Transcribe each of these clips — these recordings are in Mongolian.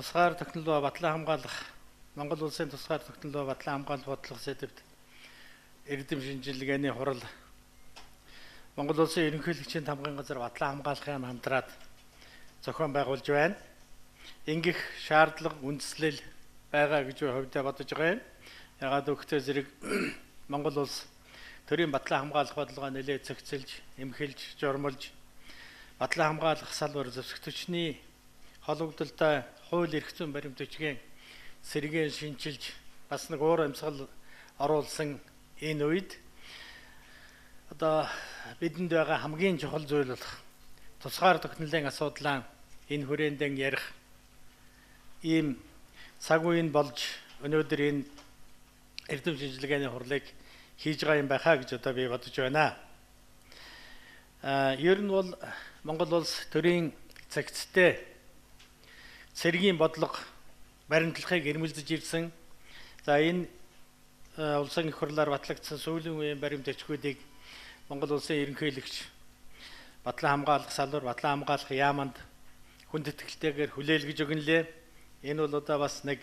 Тусгаар технологи батлан хамгаалах Монгол улсын тусгаар технологи батлан хамгаалах бодлого сэдвт эрдэм шинжилгээний хурал Монгол улсын ерөнхийлөгчийн тамгын газар батлан хамгаалахын хамтраад зохион байгуулж байна. Ингэх шаардлага үндэслэл байгаа гэж хувьдаа бодож байгаа юм. Ягаад өгөхтэй зэрэг Монгол улс төрийн батлан хамгаалах бодлогоо нэлээд зохицуулж, эмхэлж, журмалж батлан хамгаалах салбар зөвсгөгчний холбогдолтой хууль эрх зүйн баримт бичгийн сэргээн шинжилж бас нэг уур амьсгал оруулсан энэ үед одоо бидэнд байгаа хамгийн чухал зүйл бол тусгаар технологийн асуудлаа энэ хүрээндээ ярих ийм цаг үеийн болж өнөөдөр энэ эрдэм шинжилгээний хурлыг хийж байгаа юм байхаа гэж одоо би бодож байна. Ер нь бол Монгол улс төрийн цагттай цэргийн бодлого баримтлахыг эрмэлзэж ирсэн. За энэ улсын их хурлаар батлагдсан сүүлийн үеийн баримт бичгүүдийг Монгол улсын ерөнхийлөгч батлан хамгаалах салбар, батлан хамгаалах яаманд хүн тэтгэлтэйгээр хүлээлгэж өгнөлээ. Энэ бол одоо бас нэг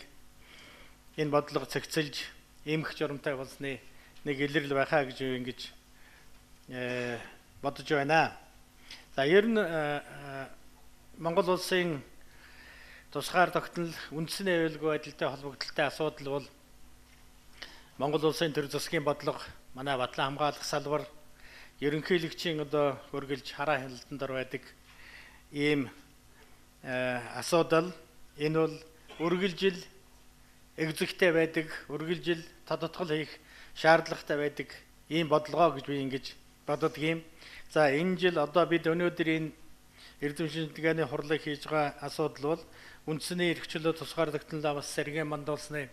энэ бодлого цэгцэлж эмх журамтай болсны нэг илэрэл байхаа гэж ингэж бодож байна. За ер нь Монгол улсын тусгаар тогтнол үндсэн аюулгүй байдалтай холбогдолтой асуудал бол Монгол улсын төр засгийн бодлого, манай батлан хамгаалах салбар, ерөнхийлөгчийн одоо хөргөлж хараа хяналтанд ор байдаг ийм асуудал. Энэ бол үргэлжил эгзэгтэй байдаг, үргэлжил тодотгол хийх шаардлагатай байдаг ийм бодлогоо гэж би ингэж боддог юм. За энэ жил одоо бид өнөөдөр энэ эрдэм шинжилгээний хурлыг хийж байгаа асуудал бол үндсний эрхчлөө тусгаар технологи бас сэргээн мандуулсны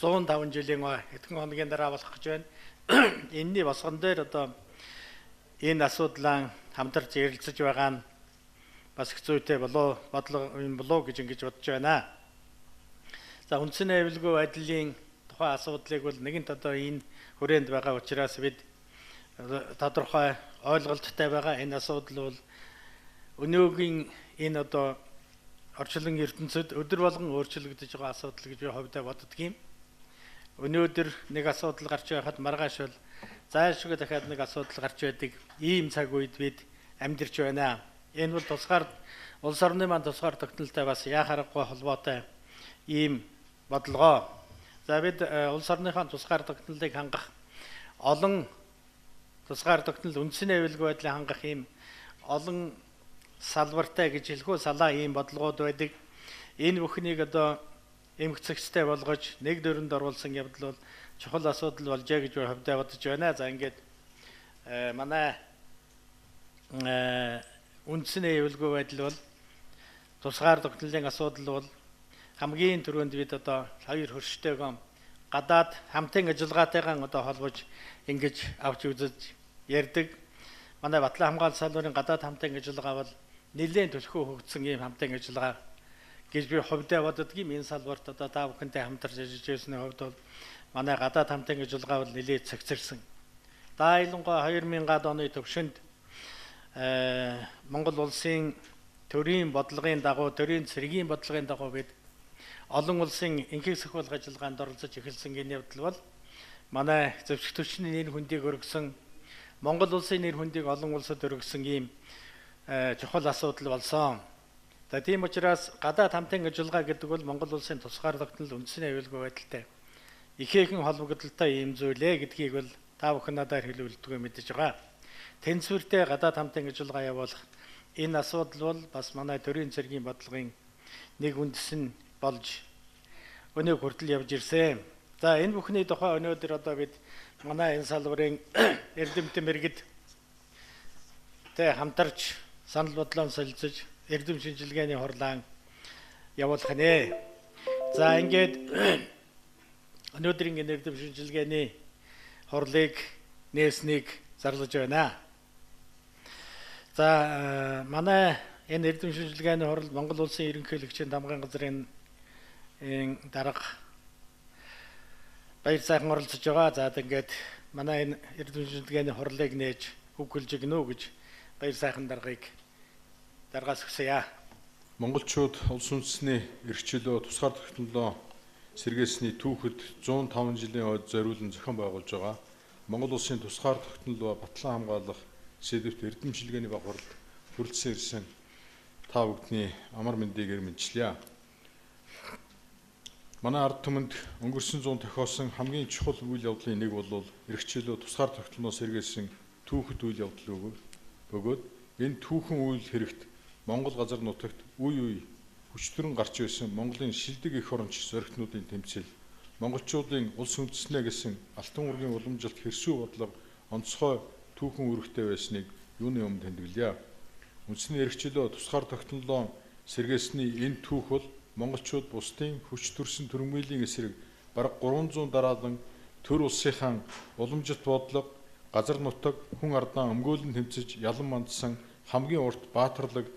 105 жилийн хэдхэн хоногийн дараа болох гэж байна. Энэний босгон дээр одоо энэ асуудлаа хамтарч ярилцаж байгаа нь бас их зүйтэй бодлого юм болоо гэж ингэж бодож байна. За үндсэн аюулгүй байдлын тухай асуудлыг бол нэгэнт одоо энэ хүрээнд байгаа учраас бид тодорхой ойлголттой байгаа. Энэ асуудал бол өнөөгийн энэ одоо орчлон ертөнцид өдөр болгон өөрчлөгдөж байгаа асуудал гэж би хувьдаа боддог юм. Өнөөдөр нэг асуудал гарч байхад маргааш бол заашгүй дахиад нэг асуудал гарч байдаг. Ийм цаг үед бид амьдарч байна. Энэ бол тусгаар улс орны маань тусгаар тогтнолтой бас яхаарахгүй холбоотой ийм бодлогоо. За бид улс орныхаа тусгаар тогтнолыг хангах олон тусгаар тогтнол үндсэн аюулгүй байдлыг хангах ийм олон салбартай гэж хэлэхүү салаа ийм бодлогууд байдаг. Энэ бүхнийг одоо эмгцэгчтэй болгож нэг дөрөнд оруулсан явдал бол чухал асуудал болжээ гэж хувьдаа бодож байна. За ингээд манай үндсэн аюулгүй байдал бол тусгаар тогтнолын асуудал бол хамгийн түрүүнд бид одоо хоёр хөрштэйгөө гадаад хамтын ажиллагаатайгаа одоо холбож ингэж авч үзэж ярьдаг. Манай батлан хамгаалалт салбарын гадаад хамтын ажиллагаа бол нэлээд төлхөө хөгжсөн ийм хамтын ажиллагаа гэж би хувьдаа боддог юм. Энэ салбарт одоо та бүхэнтэй хамтарч ажиллаж байсны хувьд бол манай гадаад хамтын ажиллагаа бол нэлээд цогцорсон. Дайлангуй 2000-аад оны төвшөнд Монгол улсын төрийн бодлогын дагуу, төрийн цэргийн бодлогын дагуу бид олон улсын энхийг сахиулах ажиллагаанд оролцож эхэлсэн энэ явдал бол манай зөвшөөрөгчний нэр хүндийг өргөсөн, Монгол улсын нэр хүндийг олон улсад өргөсөн ийм чухал асуудал болсон. За тийм учраас гадаад хамтын ажиллагаа гэдэг бол Монгол улсын тусгаар тогтнол үндсэн аюулгүй байдалтай ихээхэн холбогдолтой ийм зүйлээ гэдгийг бол та бүхэн надаар хэлүүлдэггүй мэдэж байгаа. Тэнцвэртэй гадаад хамтын ажиллагаа явуулах энэ асуудал бол бас манай төрийн цэргийн бодлогын нэг үндэс нь болж өнөө хүртэл явж ирсэн. За энэ бүхний тухай өнөөдөр одоо бид манай энэ салбарын эрдэмтэн мэргэд тэ хамтарч санал бодлоо солилцож эрдэм шинжилгээний хурлаан явуулах нэ. За ингээд өнөөдрийн энэ эрдэм шинжилгээний хурлыг нээснийг зарлаж байна. За манай энэ эрдэм шинжилгээний хурал Монгол улсын ерөнхийлөгчийн тамгын газрын дарга баяр сайхан оролцож байгаа. За ингээд манай энэ эрдэм шинжилгээний хурлыг нээж үгүүлж өгнө үү гэж баяр сайхан даргаас хүсье. Монголчууд улс үндэстний эрх чөлөө тусгаар тогтнолоо сэргээсний түүхэд 105 жилийн ойд зориулан зохион байгуулж байгаа Монгол улсын тусгаар тогтнол ба батлан хамгаалах сэдвт эрдэмшилгээний багваралд хүрэлцэн ирсэн та бүхний амар мэндийг мэдчилье. Манай ард түмэнд өнгөрсөн 100 тохиосон хамгийн чухал үйл явдлын нэг бол эрх чөлөө тусгаар тогтнолоо сэргээсэн түүхэд үйл явдал бөгөөд энэ түүхэн үйл хэрэгт Монгол газар нутагт үе хүчтөрөн гарч байсан Монголын шилдэг эх оронч зоригтнуудын тэмцэл, монголчуудын улс үндэстнээ гэсэн алтан ургийн уламжилт хэрсүү бодлого онцгой түүхэн үүрэгтэй байсныг юуны өмнө тэмдэглэе. Үндэсний эрх чөлөө тусгаар тогтнолоо сэргээсний энэ түүх бол монголчууд бусдын хүч төрсөн төрөмгөлийн эсрэг бараг 300 дараалан төр улсынхаа уламжилт бодлого, газар нутаг, хүн ардаа өмгөөлөн тэмцэж ялан мандсан хамгийн урт баатарлаг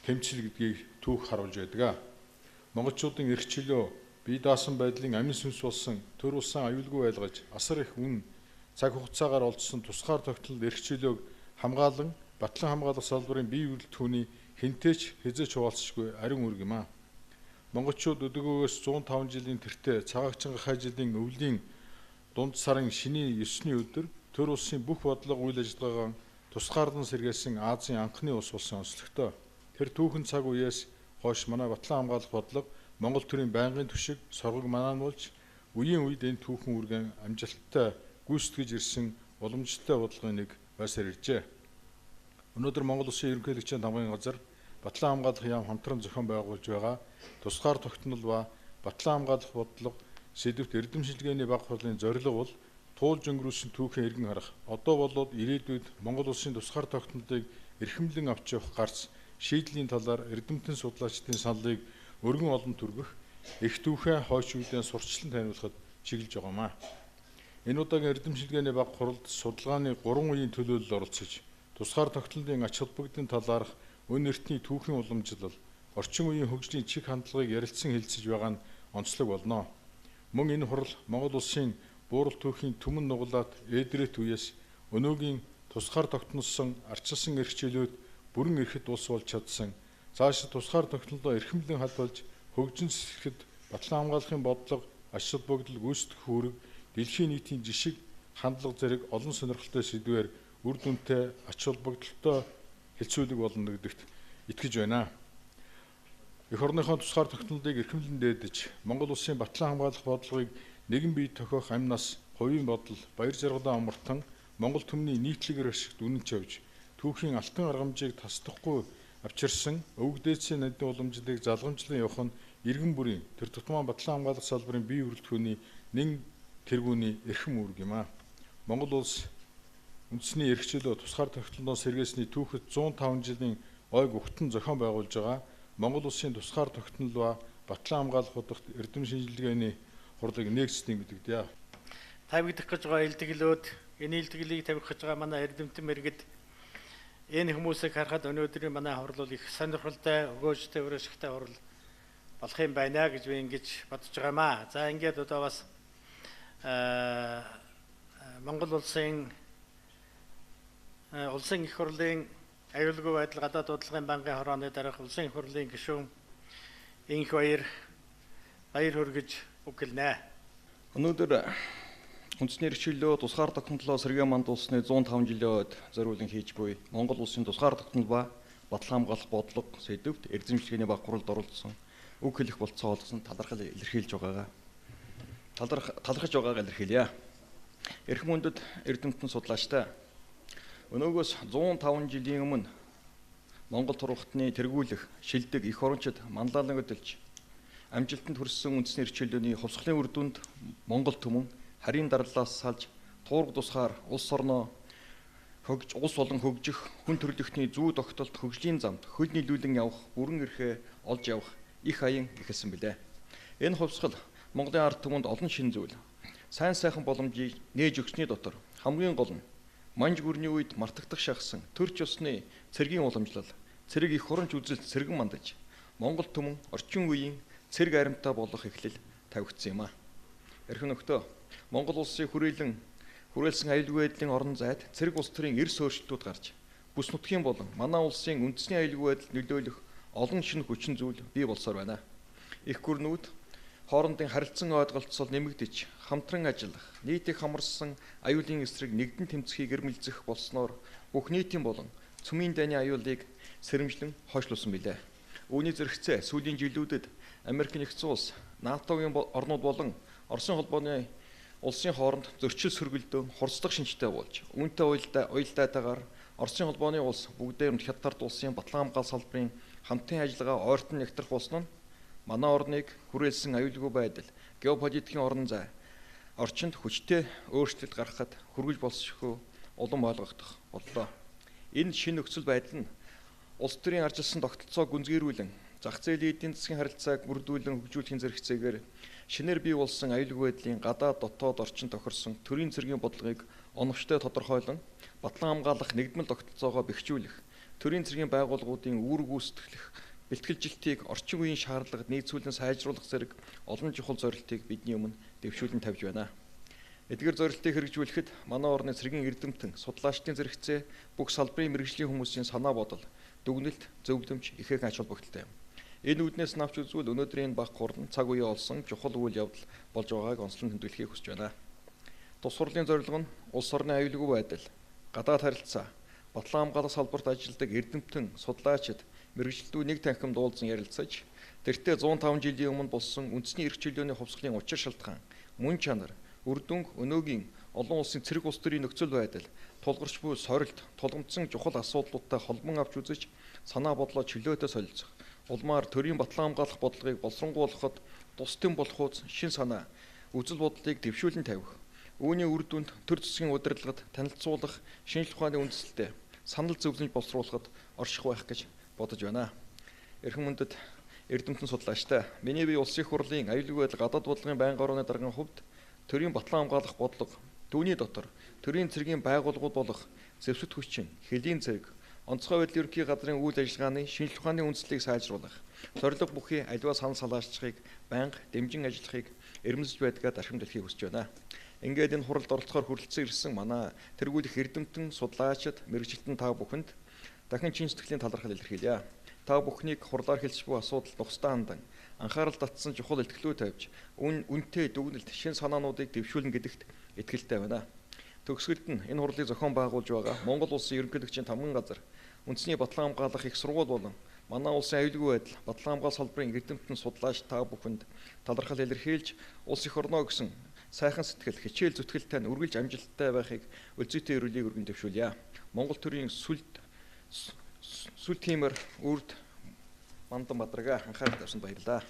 тэмцэл гэдгийг түүх харуулж байдаг. Монголчуудын эрх чөлөө бие даасан байдлын амин сүнс болсон төр улсаа аюулгүй байлгаж асар их үн цаг хугацаагаар олдсон тусгаар тогтнол эрх чөлөөг хамгаалан батлан хамгаалах салбарын бие бүрэлдэхүүний хинтээч хязгаарч хуваалцшгүй ариун үүрэг юм. Монголчууд өдөгөөгөөс 105 жилийн тэртээ цагаагчинга хай жилийн өвлийн дунд сарын шөнийн 9-ний өдөр төр улсын бүх бодлого үйл ажиллагаагаа тусгаарлан сэргээсэн Азийн анхны улс болсон онцлогтой. Тэр түүхэн цаг үеэс хойш манай батлан хамгаалах бодлого Монгол төрийн байнгын түшиг соргог манаануулж үеийн үед энэ түүхэн үргэн амжилттай гүйцэтгэж ирсэн уламжлалтай бодлогын нэг байсаар иржээ. Өнөөдөр Монгол Улсын ерөнхийлөгчийн тамгын газар батлан хамгаалах яам хамтран зохион байгуулж байгаа тусгаар тогтнол ба батлан хамгаалах бодлого сэдвт эрдэмшилгээний баг хурлын зорилго бол туулж өнгөрүүлсэн түүхэн эргэн харах. Одоо болоод ирээдүйд Монгол Улсын тусгаар тогтнолыг эрхэмлэн авч явах гарц шийдлийн талаар эрдэмтэн судлаачдын саналыг өргөн олон түргэх их түүхээ хойш үедээ сурчлан таниулахад чиглэж байгаамаа. Энэ удаагийн эрдэмшилгээний баг хуралд судалгааны 3 үеийн төлөөлөл оролцож тусгаар тогтнолын ач холбогдолтын талаарх өн эртний түүхийн уламжлал, орчин үеийн хөгжлийн чиг хандлагыг ярилцсан хэлэлцэж байгаа нь онцлог болно. Мөн энэ хурал Монгол Улсын буурал түүхийн түмэн нугалаад эдрет үеэс өнөөгийн тусгаар тогтнолсон арчилсан эрх чөлөөд бүрэн эрхэт улс болж чадсан, цааш тусгаар тогтнолоо эрхэмлэн халбалж хөгжин сэсрэхэд батлан хамгаалахын бодлого, ач холбогдол гүйцэтгэх үүрэг, дэлхийн нийтийн жишг, хандлага зэрэг олон сонирхолтой сэдвээр үр дүнтэй ач холбогдолтой хэлцүүлэг болно гэдэгт итгэж байна. Эх орныхон тусгаар тогтнолыг эрхэмлэн дээдэж, Монгол Улсын батлан хамгаалах бодлогыг нэгэн бие тохиох амь нас, хувийн бодол, баяр жаргалаа амартан Монгол түмний нийтлэгээр ашигт үнэнч явж, түүхийн алтан аргамжийг тасдахгүй авчирсан өвөг дээдсийн надын уламжлалыг залгамжлан явах нь иргэн бүрийн тэр тутмаа батлан хамгаалах салбарын бие бүрэлдэхүүний нэн тэргүүний эрхэм үүрэг юм. Монгол улс үндэсний эрх чөлөө тусгаар тогтнолоо сэргээсний түүхэд 105 жилийн ойг угтан зохион байгуулж байгаа Монгол улсын тусгаар тогтнол ба батлан хамгаалах удирдахт эрдэм шинжилгээний хурлыг нээгсдийн мэдэгдэе. Тавигдах гэж байгаа илтгэлүүд энэ илтгэлийг тавих гэж байгаа манай эрдэмтэн мэргэд энэ хүмүүсийг харахад өнөөдрийн манай хурал их сонирхолтой, өгөөжтэй, өрөөсгтэй хурал болох юм байна гэж би ингэж бодож байгаамаа. За ингээд одоо бас Монгол улсын их хурлын аюулгүй байдал гадаад бодлогын банкны хорооны дараах улсын их хурлын гишүүн Инх баяр хүргэж үг гэлнэ. Өнөөдөр үндэсний эрх чөлөө тусгаар тогтнолоо сэргээ мандуулсны 105 жилийн ойд зориулан хийж буй Монгол Улсын тусгаар тогтнол ба батлан хамгаалах бодлого сэдвт эрдэмшилгээний баг хуралд оролцсон үг хэлэх болцоо олгосон талархал илэрхийлж байгаагаа илэрхийлье. Эрхэм хүндэт эрдэмтэн судлаачтай өнөөгөөс 105 жилийн өмнө Монгол турхтны тэргүүлэх, шилдэг эх орончид манлайлан өдөлж амжилтанд хүрсэн үндэсний эрх чөлөөний хувьсгалын үр дүнд Монгол түмэн харийн дарлалаас салж туург тусгаар улс орноо улс болон хөгжих хүн төрөлхтний зүй тогтолт хөгжлийн замд хөл нийлүүлэн явах бүрэн эрхээ олж явах их аян ихэлсэн билээ. Энэ хувьсгал Монголын ард түмэнд олон шин зүйл сайн сайхан боломжийг нээж өгсөний дотор хамгийн гол нь манж гүрний үед мартагдах шахсан төрч ёсны цэргийн уламжлал, цэрэг их оронч үзэлт сэргэн мандаж Монгол түмэн орчин үеийн цэрэг аримтаа болох эхлэл тавигдсан юм а. Эрхэм нөхдөө Монгол улсын хүрээлсэн аюулгүй байдлын орон зайд цэрэг улс төрийн эрс өөрчлөлтүүд гарч бүс нутгийн болон манай улсын үндэсний аюулгүй байдалд нөлөөлөх олон шинэ хүчин зүйл бий болсоор байна. Их гүрнүүд хоорондын харилцан ойлголцол нэмэгдэж, хамтран ажиллах, нийтийг хамарсан аюулын эсрэг нэгдэн тэмцэхийг эрмэлзэх болсноор бүх нийтийн болон цөмийн дайны аюулыг сэрэмжлэн хойшлуулсан билээ. Үүний зэрэгцээ сүүлийн жилүүдэд Америк нэгдсэн улс, НАТОгийн орнууд болон Оросын холбооны улсын хооронд зөрчил сөргөлдөөн хурцлах шинжтэй болж, үүнтэй уялдаатайгаар Оросын холбооны улс бүгдээрээ хятад улсын батлан хамгаалал салбарын хамтын ажиллагаа ойртон нэгтрэх болсон нь манай орныг хүрээлсэн аюулгүй байдал, геополитикийн орон зай, орчинд хүчтэй өөрчлөлт гаргахад хүргэж болсошгүй улам ойлгогдох боллоо. Энэ шинэ нөхцөл байдал нь улс төрийн аржилсан тогтолцоог гүнзгийрүүлэн, зах зээлийн эдийн засгийн харилцааг бүрдүүлэн хөгжүүлэхийн зэрэгцээгээр шинээр бий болсон аюулгүй байдлын гадаад дотоод орчин тохирсон төрийн цэргийн бодлогыг оновчтой тодорхойлон, батлан хамгаалах нэгдмэл тогтолцоогоо бэхжүүлэх, төрийн цэргийн байгууллагуудын үүрэг гүйцэтгэх, бэлтгэлжилтийг орчин үеийн шаардлагад нийцүүлэн сайжруулах зэрэг олон чухал зорилтыг бидний өмнө дэвшүүлэн тавьж байна. Эдгээр зорилтыг хэрэгжүүлэхэд манай орны цэргийн эрдэмтэн, судлаачдын зэрэгцээ бүх салбарын мэргэжлийн хүмүүсийн санаа бодол, дүгнэлт, зөвлөмж ихээхэн ач холбогдолтой юм. Энэ үүднээс навч үзвэл өнөөдрийн баг хурдан цаг үеэ олсон чухал үйл явдал болж байгааг онцлон тэмдэглэхийг хүсэж байна. Тус хурлын зорилго нь улс орны аюулгүй байдал, гадаад харилцаа, батлан хамгаалах салбарт ажилладаг эрдэмтэн, судлаачид, мэргэжилтүүд нэг танхимд уулзан ярилцаж, тэртээ 105 жилийн өмнө болсон үндэсний эрх чөлөөний хувьсгалын учир шалтгаан, мөн чанар, үр дүнг, өнөөгийн олон улсын цэрэг улс төрийн нөхцөл байдал, тулгарч буй сорилт, тулгамдсан чухал асуудлуудтай холбон авч үзэж, санаа бодлоо чөлөөтэй солилцох, улмаар төрийн батлан хамгаалах бодлогыг боловсронгуйлахад тусдын болохуйц шин санаа, үзэл бодлыг дэвшүүлэн тавих, үүний үр дүнд төр засгийн удирдлагад танилцуулах, шинжлэх ухааны үндэслэлтэй санал зөвлөмж боловсруулахад орших байх гэж бодож байна. Эрхэм мөндөд эрдэмтэн судлаачтай миний бие улсын их хурлын аюулгүй байдал гадаад бодлогын байнгын орооны даргын хувьд төрийн батлан хамгаалах бодлого, түүний дотор төрийн цэргийн байгууллагууд болох зэвсэг хүчин, хэлийн цэрэг, онцгой байдлын ерөнхий газрын үйл ажиллагааны шинжлэх ухааны үндэслэлийг сайжруулах, зорилго бүхий аливаа санал салаачлагыг байнга дэмжин ажиллахыг эрмэлзэж байдгаа дархим дэлхийг хүсэж байна. Ингээд энэ хуралд оролцохоор хүрэлцэн ирсэн манай тэргүүлэх эрдэмтэн, судлаачид, мэргэжилтэн та бүхэнд дахин чин сэтгэлийн талархал илэрхийлье. Та бүхнийг хурлаар хэлж буй асуудал тусдаа хандан анхаарал татсан чухал илтгэлүүд тавьж, үнэтэй дүгнэлт, шин санаануудыг дэвшүүлнэ гэдэгт итгэлтэй байна. Төгсгөлд нь энэ хурлыг зохион байгуулж байгаа Монгол улсын ерөнхийлөгчийн тамган газар, үндэсний батлан хамгаалах их сургууль болон манай улсын аюулгүй байдал, батлан хамгаалах салбарын эрдэмтэн, судлаач та бүхэнд талархал илэрхийлж, улс их орноо гэсэн сайхан сэтгэл, хичээл зүтгэлтэй нь үргэлж амжилттай байхыг өлзийтэй өрөөлийг өргөн дэвшүүлье. Монгол төрийн сүл тиймэр үрд мандан бадрага анхаарал тавьсанд баярлалаа.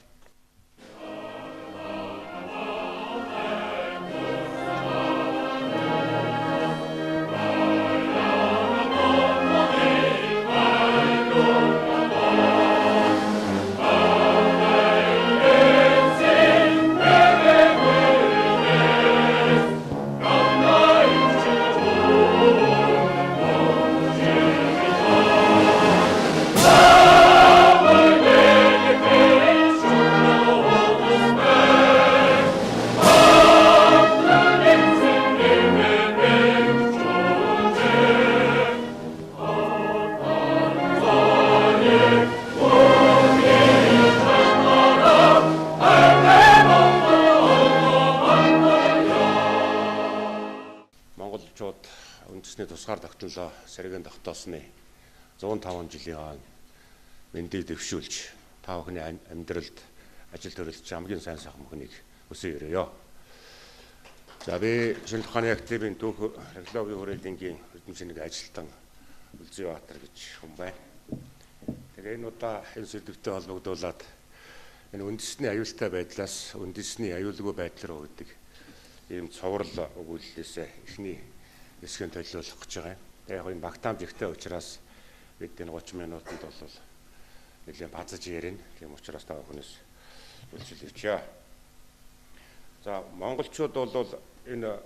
үндэсний тусгаар тогтнолоо сэргээн тогтоосны 105 жилийн мэндийг дэвшүүлж та бүхний амьдралд ажил төрөлж хамгийн сайн сайхан бүхнийг өсөө өрөөё. За би шинжлэх ухааны активын түүх археологийн хүрээлэнгийн эрдэмтнийг ажилтан Үлзий Баатар гэж хүн байна. Тэгээ энэ удаа энэ сэдвтэй холбогдуулаад энэ үндэсний аюултай байдлаас үндэсний аюулгүй байдал руу гэдэг ийм цоврал өгүүллээсээ эхний хэсгийг төлөвлөх гэж байгаа юм. Яг энэ багтаамж ихтэй учраас бид энэ 30 минутанд бол нэлээд базаж ярина. Тийм учраас та бүхнээс үлчилээч. За монголчууд бол энэ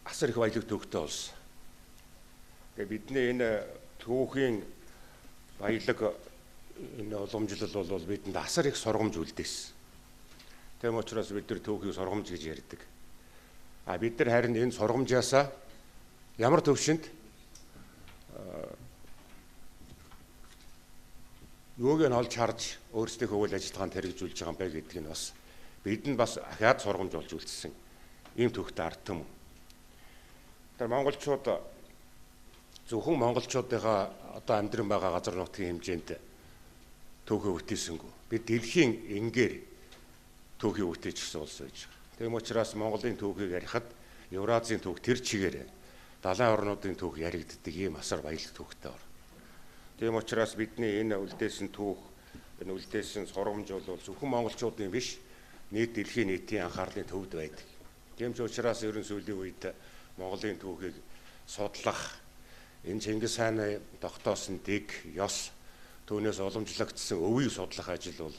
асар их баялаг төвхтэй улс. Тэгээ бидний энэ түүхийн баялаг энэ уламжлал бол бидэнд асар их сургамж үлдээсэн. Тийм учраас бид нар түүхийг сургамж гэж ярьдаг. Бид нар харин энэ сургамжаасаа ямар төвшөнд нөгөөг нь олж харж өөрсдийнхөө үйл ажиллагаанд хэрэгжүүлж байгаа юм байна гэдгийг нь бас бидэнд бас ахаад сургамжуулж үлдсэн ийм төвхтэй ард түмэн. Тэр монголчууд зөвхөн монголчуудынхаа одоо амьдран байгаа газар нутгийн хэмжээнд түүхийг бүтээсэнгүй. Бид дэлхийн энгээр түүхийг бүтээж гисэн улс байж байгаа. Тийм учраас Монголын түүхийг ярихад Евразийн түүх тэр чигээр далайн орнуудын түүх яригддаг ийм асар баялаг түүхтэй байна. Тийм учраас бидний энэ үлдээсэн түүх, энэ үлдээсэн сургамж бол зөвхөн монголчуудын биш, нийт дэлхийн нийтийн анхаарлын төвд байдаг. Тийм ч учраас ерөн сүүлийн үед Монголын түүхийг судлах, энэ Чингис хааны тогтоосон дэг, ёс, түүнээс уламжлагдсан өвийг судлах ажил бол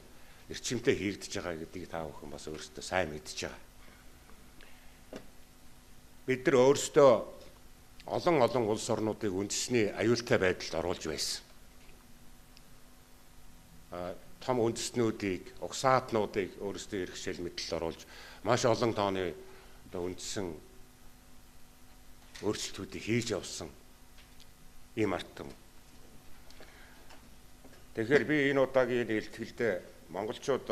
эрчимтэй хийгдэж байгаа гэдгийг та бүхэн бас өөрсдөө сайн мэдж байгаа. Бид нар өөрсдөө олон улс орнуудыг үндэсний аюултай байдалд оруулж байсан. Том үндэстнүүдийг, угсаатнуудыг өөрсдөө эрхшээл мэдлэл оруулж маш олон тооны үндсэн өөрчлөлтүүдийг хийж явсан ийм ард түмэн. Тэгэхээр би энэ удаагийн илтгэлдээ монголчууд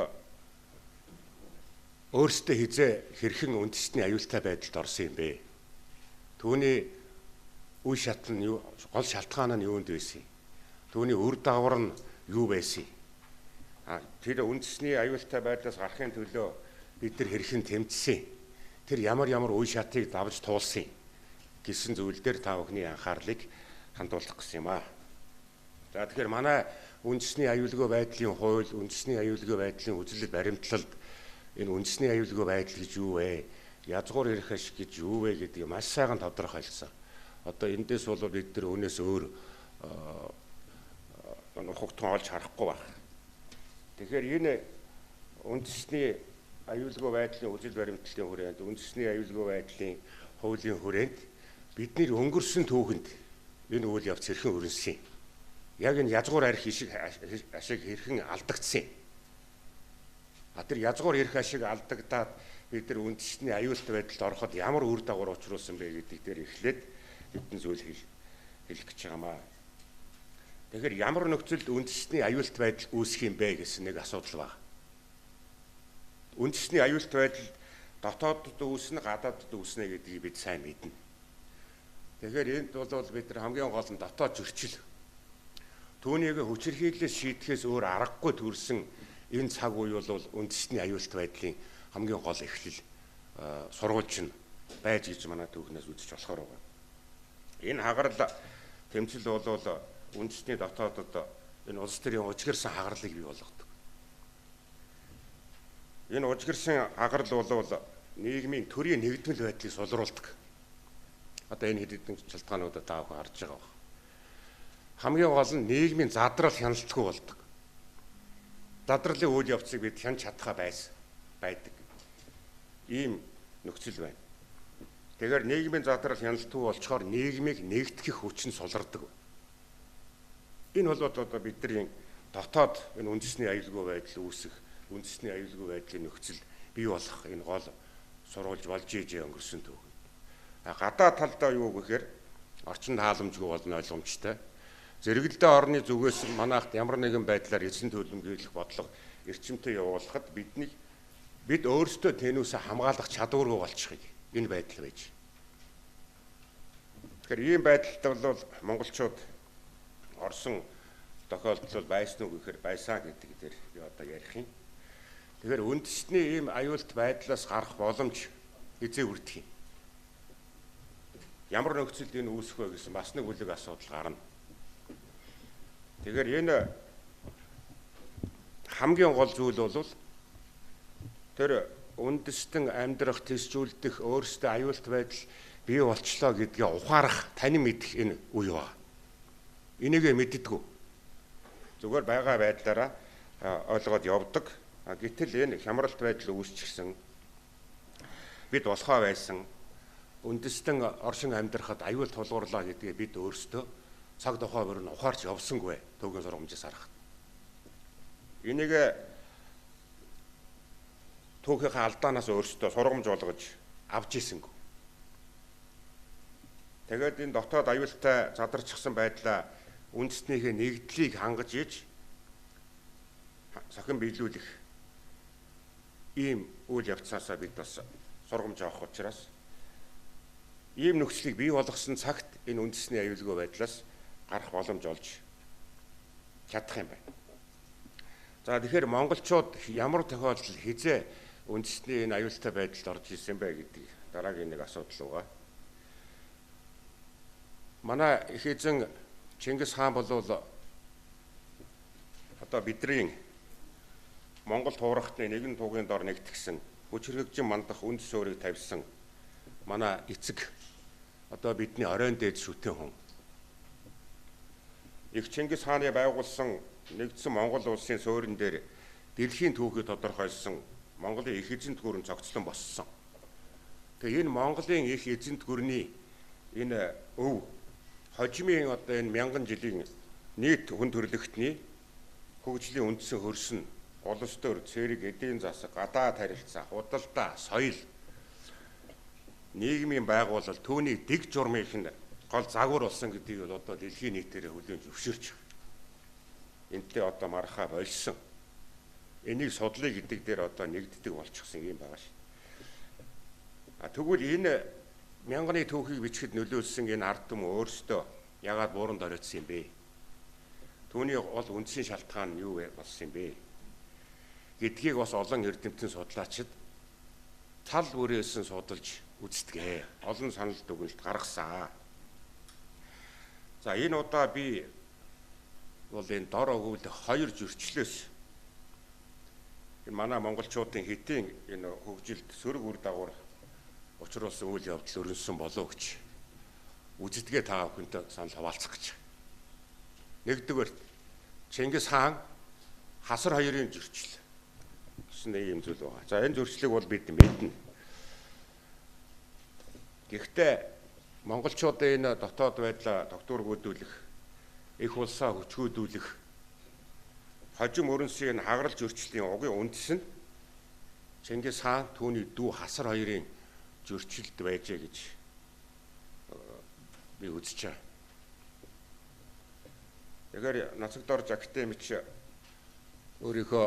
өөрсдөө хизээ хэрхэн үндэсний аюултай байдалд орсон юм бэ? Түүний үе шат нь юу, гол шалтгаан нь юунд байсан? Түүний үр дагавар нь юу байсан? Тэр үндэсний аюултай байдлаас гарахын төлөө бид нар хэрхэн тэмцсэн? Тэр ямар үе шатыг давж туулсан гэсэн зүйл дээр та бүхний анхаарлыг хандуулах гэсэн юм аа. За тэгэхээр манай үндэсний аюулгүй байдлын хууль, үндэсний аюулгүй байдлын үзэл баримтлалд энэ үндэсний аюулгүй байдал гэж юу вэ? Язгуур эрх ашиг гэж юу вэ гэдгийг маш сайхан тодорхойлсон. Одоо эндээс бол бид нар өнөөс өөр нухагтан олж харахгүй байна. Тэгэхээр энэ үндэсний аюулгүй байдлын үзэл баримтлалын хүрээнд, үндэсний аюулгүй байдлын хуулийн хүрээнд бидний өнгөрсөн түүхэнд энэ үйл явц хэрхэн өрнөсөн? Яг энэ язгуур арх ашиг хэрхэн алдагдсан? Тэр язгуур эрх ашиг алдагдаад бид нар үндэсний аюултай байдалд ороход ямар үр дагавар учруулсан бэ гэдэг дээр эхлээд хэдэн зүйл хэлэх гэж байгаамаа. Тэгэхээр ямар нөхцөлд үндэсний аюултай байдал үүсэх юм бэ гэсэн нэг асуудал байна. Үндэсний аюултай байдал дотоодд үүснэ, гадаадд үүснэ гэдгийг бид сайн мэднэ. Тэгэхээр энд бол бид нар хамгийн гол нь дотоод зөрчил. Түүнийг хүчирхийллээс шийдэхээс өөр аргагүй төрсэн энэ цаг үе бол үндэсний аюултай байдлын хамгийн гол эхлэл сурвалж нь байж гэж манай түүхнээс үзэж болохоор байна. Энэ хагарал тэмцэл бол үндэсний дотоодод энэ улс төрийн ужгирсан хагарлыг бий болгодог. Энэ ужгирсан хагарал бол нийгмийн төрийн нэгдмэл байдлыг сулруулдаг. Одоо энэ хэд хэдэн шалтгаануудаа та бүхэн харж байгаа байна. Хамгийн гол нь нийгмийн задрал хяналтгүй болдог. Задралын үйл явцыг бид хянж чадхаа байдаг. Ийм нөхцөл байна. Тэгэхээр нийгмийн задрал хяналтгүй болчоор нийгмийг нэгтгэх хүчин сулардаг. Энэ бол одоо бидний дотоод энэ үндэсний аюулгүй байдал үүсэх, үндэсний аюулгүй байдлын нөхцөл бий болох энэ гол сурвалж болж ижээ өнгөрсөн төв. Гадаа талдаа юу гэхээр орчинд халамжгүй болно ойлгомжтой. Зэрэгэлдээ орны зүгээс манайхд ямар нэгэн байдлаар эзэн төлөвлөх бодлого эрчимтэй явуулахад бид өөрсдөө тэнүүсээ хамгаалах чадваргүй болчихыг энэ байдал байж. Тэгэхээр ийм байдалд бол монголчууд орсон тохиолдол байсан уу гэхээр байсан гэдэг дээр би одоо ярих юм. Тэгэхээр үндэсний ийм аюулт байдлаас гарах боломж эзээ үрдэх юм. Ямар нөхцөлд энэ үүсэх вэ гэсэн бас нэг үлэг асуудал гарна. Тэгэхээр энэ хамгийн гол зүйл бол тэр үндэстэн амьдрах, төсжүүлдэх өөрсдөө аюулт байдал бий болчлоо гэдгээ ухаарах, танин мэдэх энэ үе ба. Энийгээ мэддэггүй. Зүгээр байгаа байдлаараа ойлгоод явдаг. Гэтэл энэ хямралт байдал үүсчихсэн. Бид болохоо байсан. Үндэстэн оршин амьдрахад аюул тулгуурлаа гэдгээ бид өөрсдөө цаг тухай бүрэн ухаарч явсангүй төвгийн сургамжаас харахад. Энийг түүхийнхээ алдаанаас өөрсдөө сургамж болгож авч ийсэнгүй. Тэгээд энэ дотоод аюултай задарчихсан байдлаа үндэстнийхээ нэгдлийг хангаж иж сахин биелүүлэх ийм үйл явцаасаа бид бас сургамж авах учраас ийм нөхцөлийг бий болгосон цагт энэ үндэсний аюулгүй байдлаас гарах боломж олж чадах юм байна. За тэгэхээр монголчууд ямар тохиолдолд хизээ үндэсний энэ аюултай байдалд орж ирсэн бэ гэдэг дараагийн нэг асуудал байгаа. Манай их эзэн Чингис хаан болвол одоо бидний Монгол туурахтны нэгэн тугийн дор нэгтгсэн хүч хэрэгжин мандах үнд суурийг тавьсан манай эцэг одоо бидний оройн дээд шүтэн хүн. Их Чингис хааны байгуулсан нэгдсэн Монгол улсын суурин дээр дэлхийн түүхийг тодорхойлсон Монголын их эзэнт гүрэн цогцлон боссон. Тэгээ энэ Монголын их эзэнт гүрний энэ өв хожимын одоо энэ мянган жилийн нийт хүн төрөлхтний хөгжлийн үндсэн хөрсөн улс төр цэрэг эдийн засаг гадаад харилцаа худалдаа соёл нийгмийн байгууллал түүний дэг журмынх нь гол загвар болсон гэдгийг одоо дэлхийн нийтээр хүлээн зөвшөөрч байна. Энтэй одоо мархаа болсон. Энийг судлаа гэдэг дээр одоо нэгддэг болчихсон юм байгаа шүү. Тэгвэл энэ мянганы түүхийг бичгэд нөлөөлсөн энэ ард түмэн өөрсдөө яагаад бууранд оройтсан юм бэ? Түүний гол үндсэн шалтгаан нь юу болсон юм бэ? Гэдгийг бас олон эрдэмтэн судлаачид тал бүрээсэн судалж үздэг. Олон санал дүгнэлт гаргасан. За энэ удаа би бол энэ дор өгүүлэх хоёр зөрчлөөс энэ манай монголчуудын хэдийн энэ хөгжилд сөрөг үр дагавар учруулсан үйл явдал өрнөсөн болов гэж үзэдгээ та бүхэнтэй санал хаваалцах гэж. Нэгдүгээр Чингис хаан хасар хоёрын зөрчил гэсэн ийм зүйл байгаа. За энэ зөрчлийг бол бид мэднэ. Гэхдээ монголчуудын энэ дотоод байдлаа докторгүйдүүлэх, их улсаа хүчгүйдүүлэх, хожим өрнөсийн хагарал зөрчлийн угын үндэс нь Чингис хаан түүний дүү хасар хоёрын зөрчилд байжээ гэж би үзэж байна. Тэгэхээр Нацагдорж академич өөрийнхөө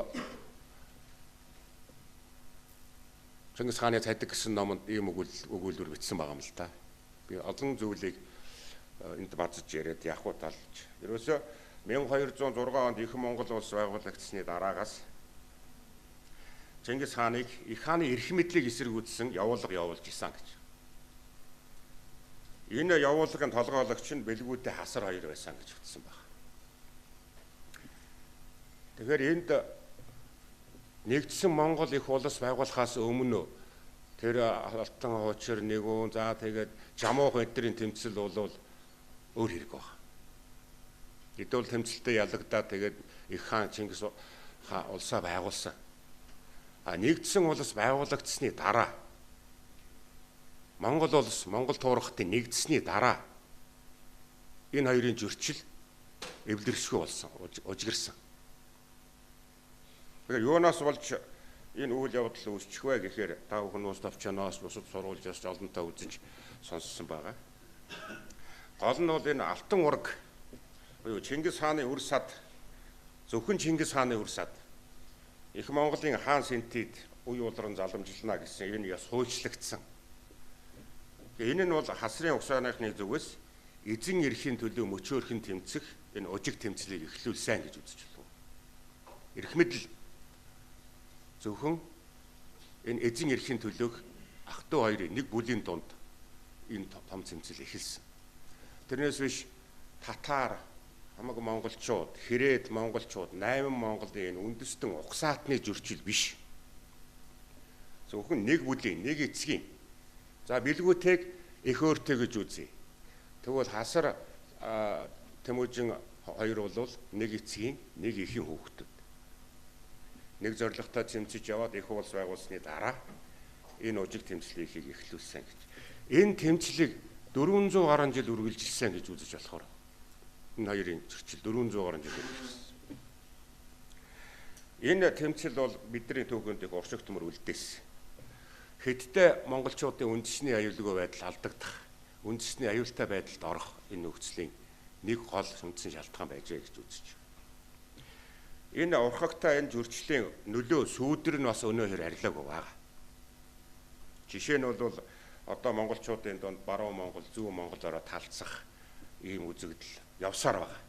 Чингис хааны цадиг гэсэн номонд ийм өгүүлбэр бичсэн байгаа юм л та. Би олон зүйлийг энд базж яриад явах талж. Ерөөсөө 1206 онд их Монгол улс байгуулагдсны дараагаас Чингис хааныг их хааны эрх мэдлийг эсэргүүцсэн явуулга явуулж исэн гэж. Энэ явуулгын толгойлогч нь бэлгүүтэй хасар хоёр байсан гэж утсан байна. Тэгэхээр энд нэгдсэн Монгол их улс байгуулахаас өмнө тэр Алтан хуучир нэгүн за тэгээд Жамуух эднэрийн тэмцэл бол өөр хэрэг байна. Гэтэл тэмцэлтэй ялагдаад тэгээд их хаан Чингис хаан улсаа байгуулсан. Нэгдсэн улс байгуулагдсны дараа Монгол улс Монгол туурхтын нэгдсэний дараа энэ хоёрын зөрчил эвлэршгүй болсон, ужигэрсэн. Тэгэхээр юунаас болж энэ үйл явдал үүсчих вэ гэхээр та бүхэн уус товчоноос бусад сурвалжаас олонтаа үзэж сонссон байгаа. Гол нь бол энэ алтан ураг буюу Чингис хааны үр сад зөвхөн Чингис хааны үр сад их Монголын хаан сэнтид үе улран заламжилна гэсэн энэ яс хуйчлагдсан. Энэ нь бол хасрын угсааныхны зүгээс эзэн эрхийн төлөө мөчөөрхөн тэмцэх энэ ужиг тэмцлийг эхлүүлсэн гэж үзэж байна. Эрх мэдэл зөвхөн энэ эзэн эрхийн төлөөх ах トゥ хоёрын нэг бүлийн дунд энэ том тэмцэл эхэлсэн. Тэрнээс биш татар, хамаг монголчууд, хэрээд монголчууд, 8 Монголын энэ үндэстэн угсаатны зөрчил биш. Зөвхөн нэг бүлийн, нэг эцгийн. За бэлгүүтэйг их өөртэй гэж үзье. Тэгвэл хасар Тэмүүжин хоёр бол нэг эцгийн, нэг эхийн хүүхдүүд. Нэг зорилготой тэмцэж яваад их улс байгуулсны дараа энэ ужиг тэмцлийг эхлүүлсэн гэж. Энэ тэмцлийг 400 гаруй жил үргэлжилсэн гэж үзэж болохоор энэ хоёрын зөрчил 400 гаруй жил үргэлжилсэн. Энэ тэмцэл бол бидний түүхэнд их уршиг төмөр үлдээсэн. Хэдтэй монголчуудын үндэсний аюулгүй байдал алдагдах, үндэсний аюултай байдалд орох энэ нөхцөлийн нэг гол үндсэн шалтгаан байжээ гэж үзэж байна. Энэ урхагтай энэ зөрчлийн нөлөө сүүдэр нь бас өнөөхөр арилаагүй байгаа. Жишээ нь бол одоо монголчуудын донд баруун Монгол, зүүн Монголоор талцах ийм үзэгдэл явсаар байгаа.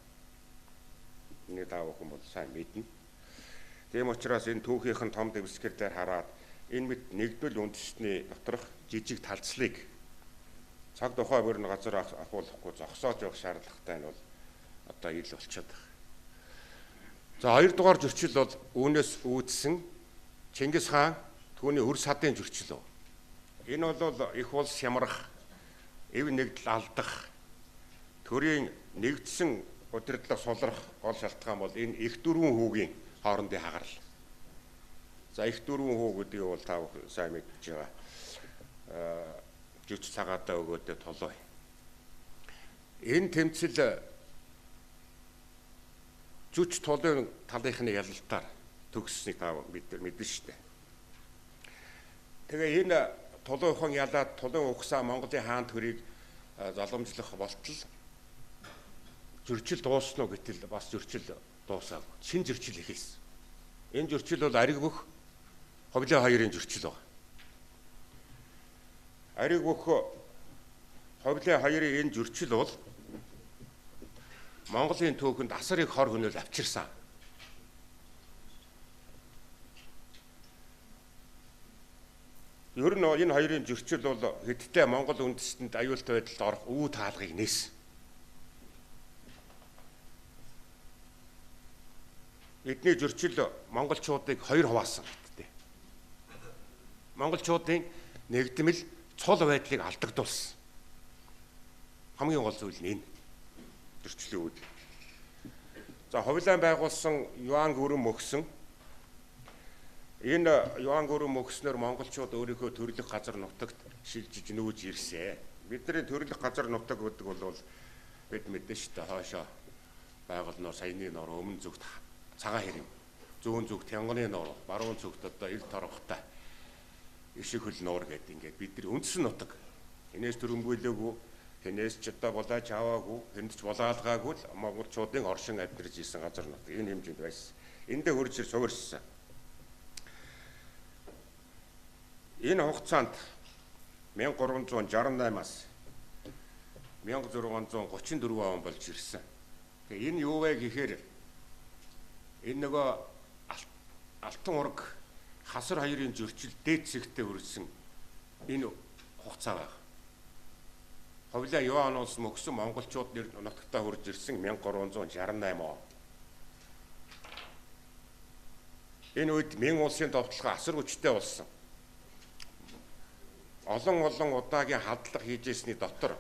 Энийг та бүхэн бол сайн мэднэ. Тийм учраас энэ түүхийнхэн том дэвсгэр дээр хараад энэ мэд нэгдвэл үндэстний доторх жижиг талцлыг цаг тухай бүрэн газар ахуулахгүй зогсоож явах шаардлагатай нь бол одоо ил болчиход байна. За хоёрдугаар зөрчил бол үүнээс үүдсэн Чингис хаан түүний өр садын зөрчил. Энэ бол их улс хямрах, эв нэгдэл алдах, төрийн нэгдсэн удирдлага сулрах гол шалтгаан бол энэ их дөрвөн хүүгийн хоорондын хагарал. За их дөрвөн хүү гэдгийг бол та бүхэн сайн мэдж байгаа. Жүч цагаатаа өгөөдөө толоо. Энэ тэмцэл жүч толын талынхны ялалтаар төгссөнийг та мэднэ шүү дээ. Тэгээ энэ толын ухан ялаад толын ухсаа Монголын хаан төрийг заламжлах болтол зөрчил дуусна уу гэтэл бас зөрчил дуусаагүй. Шинэ зөрчил эхэлсэн. Энэ зөрчил бол ариг бүх Ховлын хоёрын зөрчил байна. Ариг бүх Ховлын хоёрын энэ зөрчил бол Монголын түүхэнд асар их хор хөнөөл авчирсан. Ер нь энэ хоёрын зөрчил бол хэдтэй Монгол үндэстэнд аюултай байдалд орох үе таалгыг нээсэн. Эдний зөрчил монголчуудыг хоёр хуваасан гэдэгтэй. Монголчуудын нэгдмэл цол байдлыг алдагдуулсан. Хамгийн гол зүйл нь энэ зөрчлийн үйл. За Ховлын байгуулсан юан гүрэн мөхсөн. Энэ юан гүрэн мөхснөр монголчууд өөрийнхөө төрөлх газар нутагт шилжиж нүүж ирсэн. Бидний төрөлх газар нутаг гэдэг бол бид мэдэн шүү дээ. Хоошоо байгуулнаар саяны нор өмнө зүгт цагаан хэрэв, зүүн зүгт Хянганы нор, баруун зүгт одоо ил торгохтой ишиг хөл нуур гэдэг ингээд бидний үндсэн нутаг. Энээс төрөмгөөлөөгүй, хэнээс ч одоо булааж аваагүй, хэнд ч булаалгаагүй л монголчуудын оршин амьдарч исэн газар нутаг. Энэ хэмжээнд байсан. Эндээ хурж ир суурьсан. Энэ хугацаанд 1368-аас 1634 он болж ирсэн. Тэгээ энэ юу вэ гэхээр энэ нөгөө алтан ураг хасар хоёрын зөрчил дээд зэгтээ хүрсэн энэ хугацаа байна. Ховлын Юан улс мөхсөн монголчууд нэр нутагтаа хурж ирсэн 1368 он. Энэ үед Мин улсын товтлого асар хүчтэй болсон. Олон удаагийн халдлага хийжсэний дотор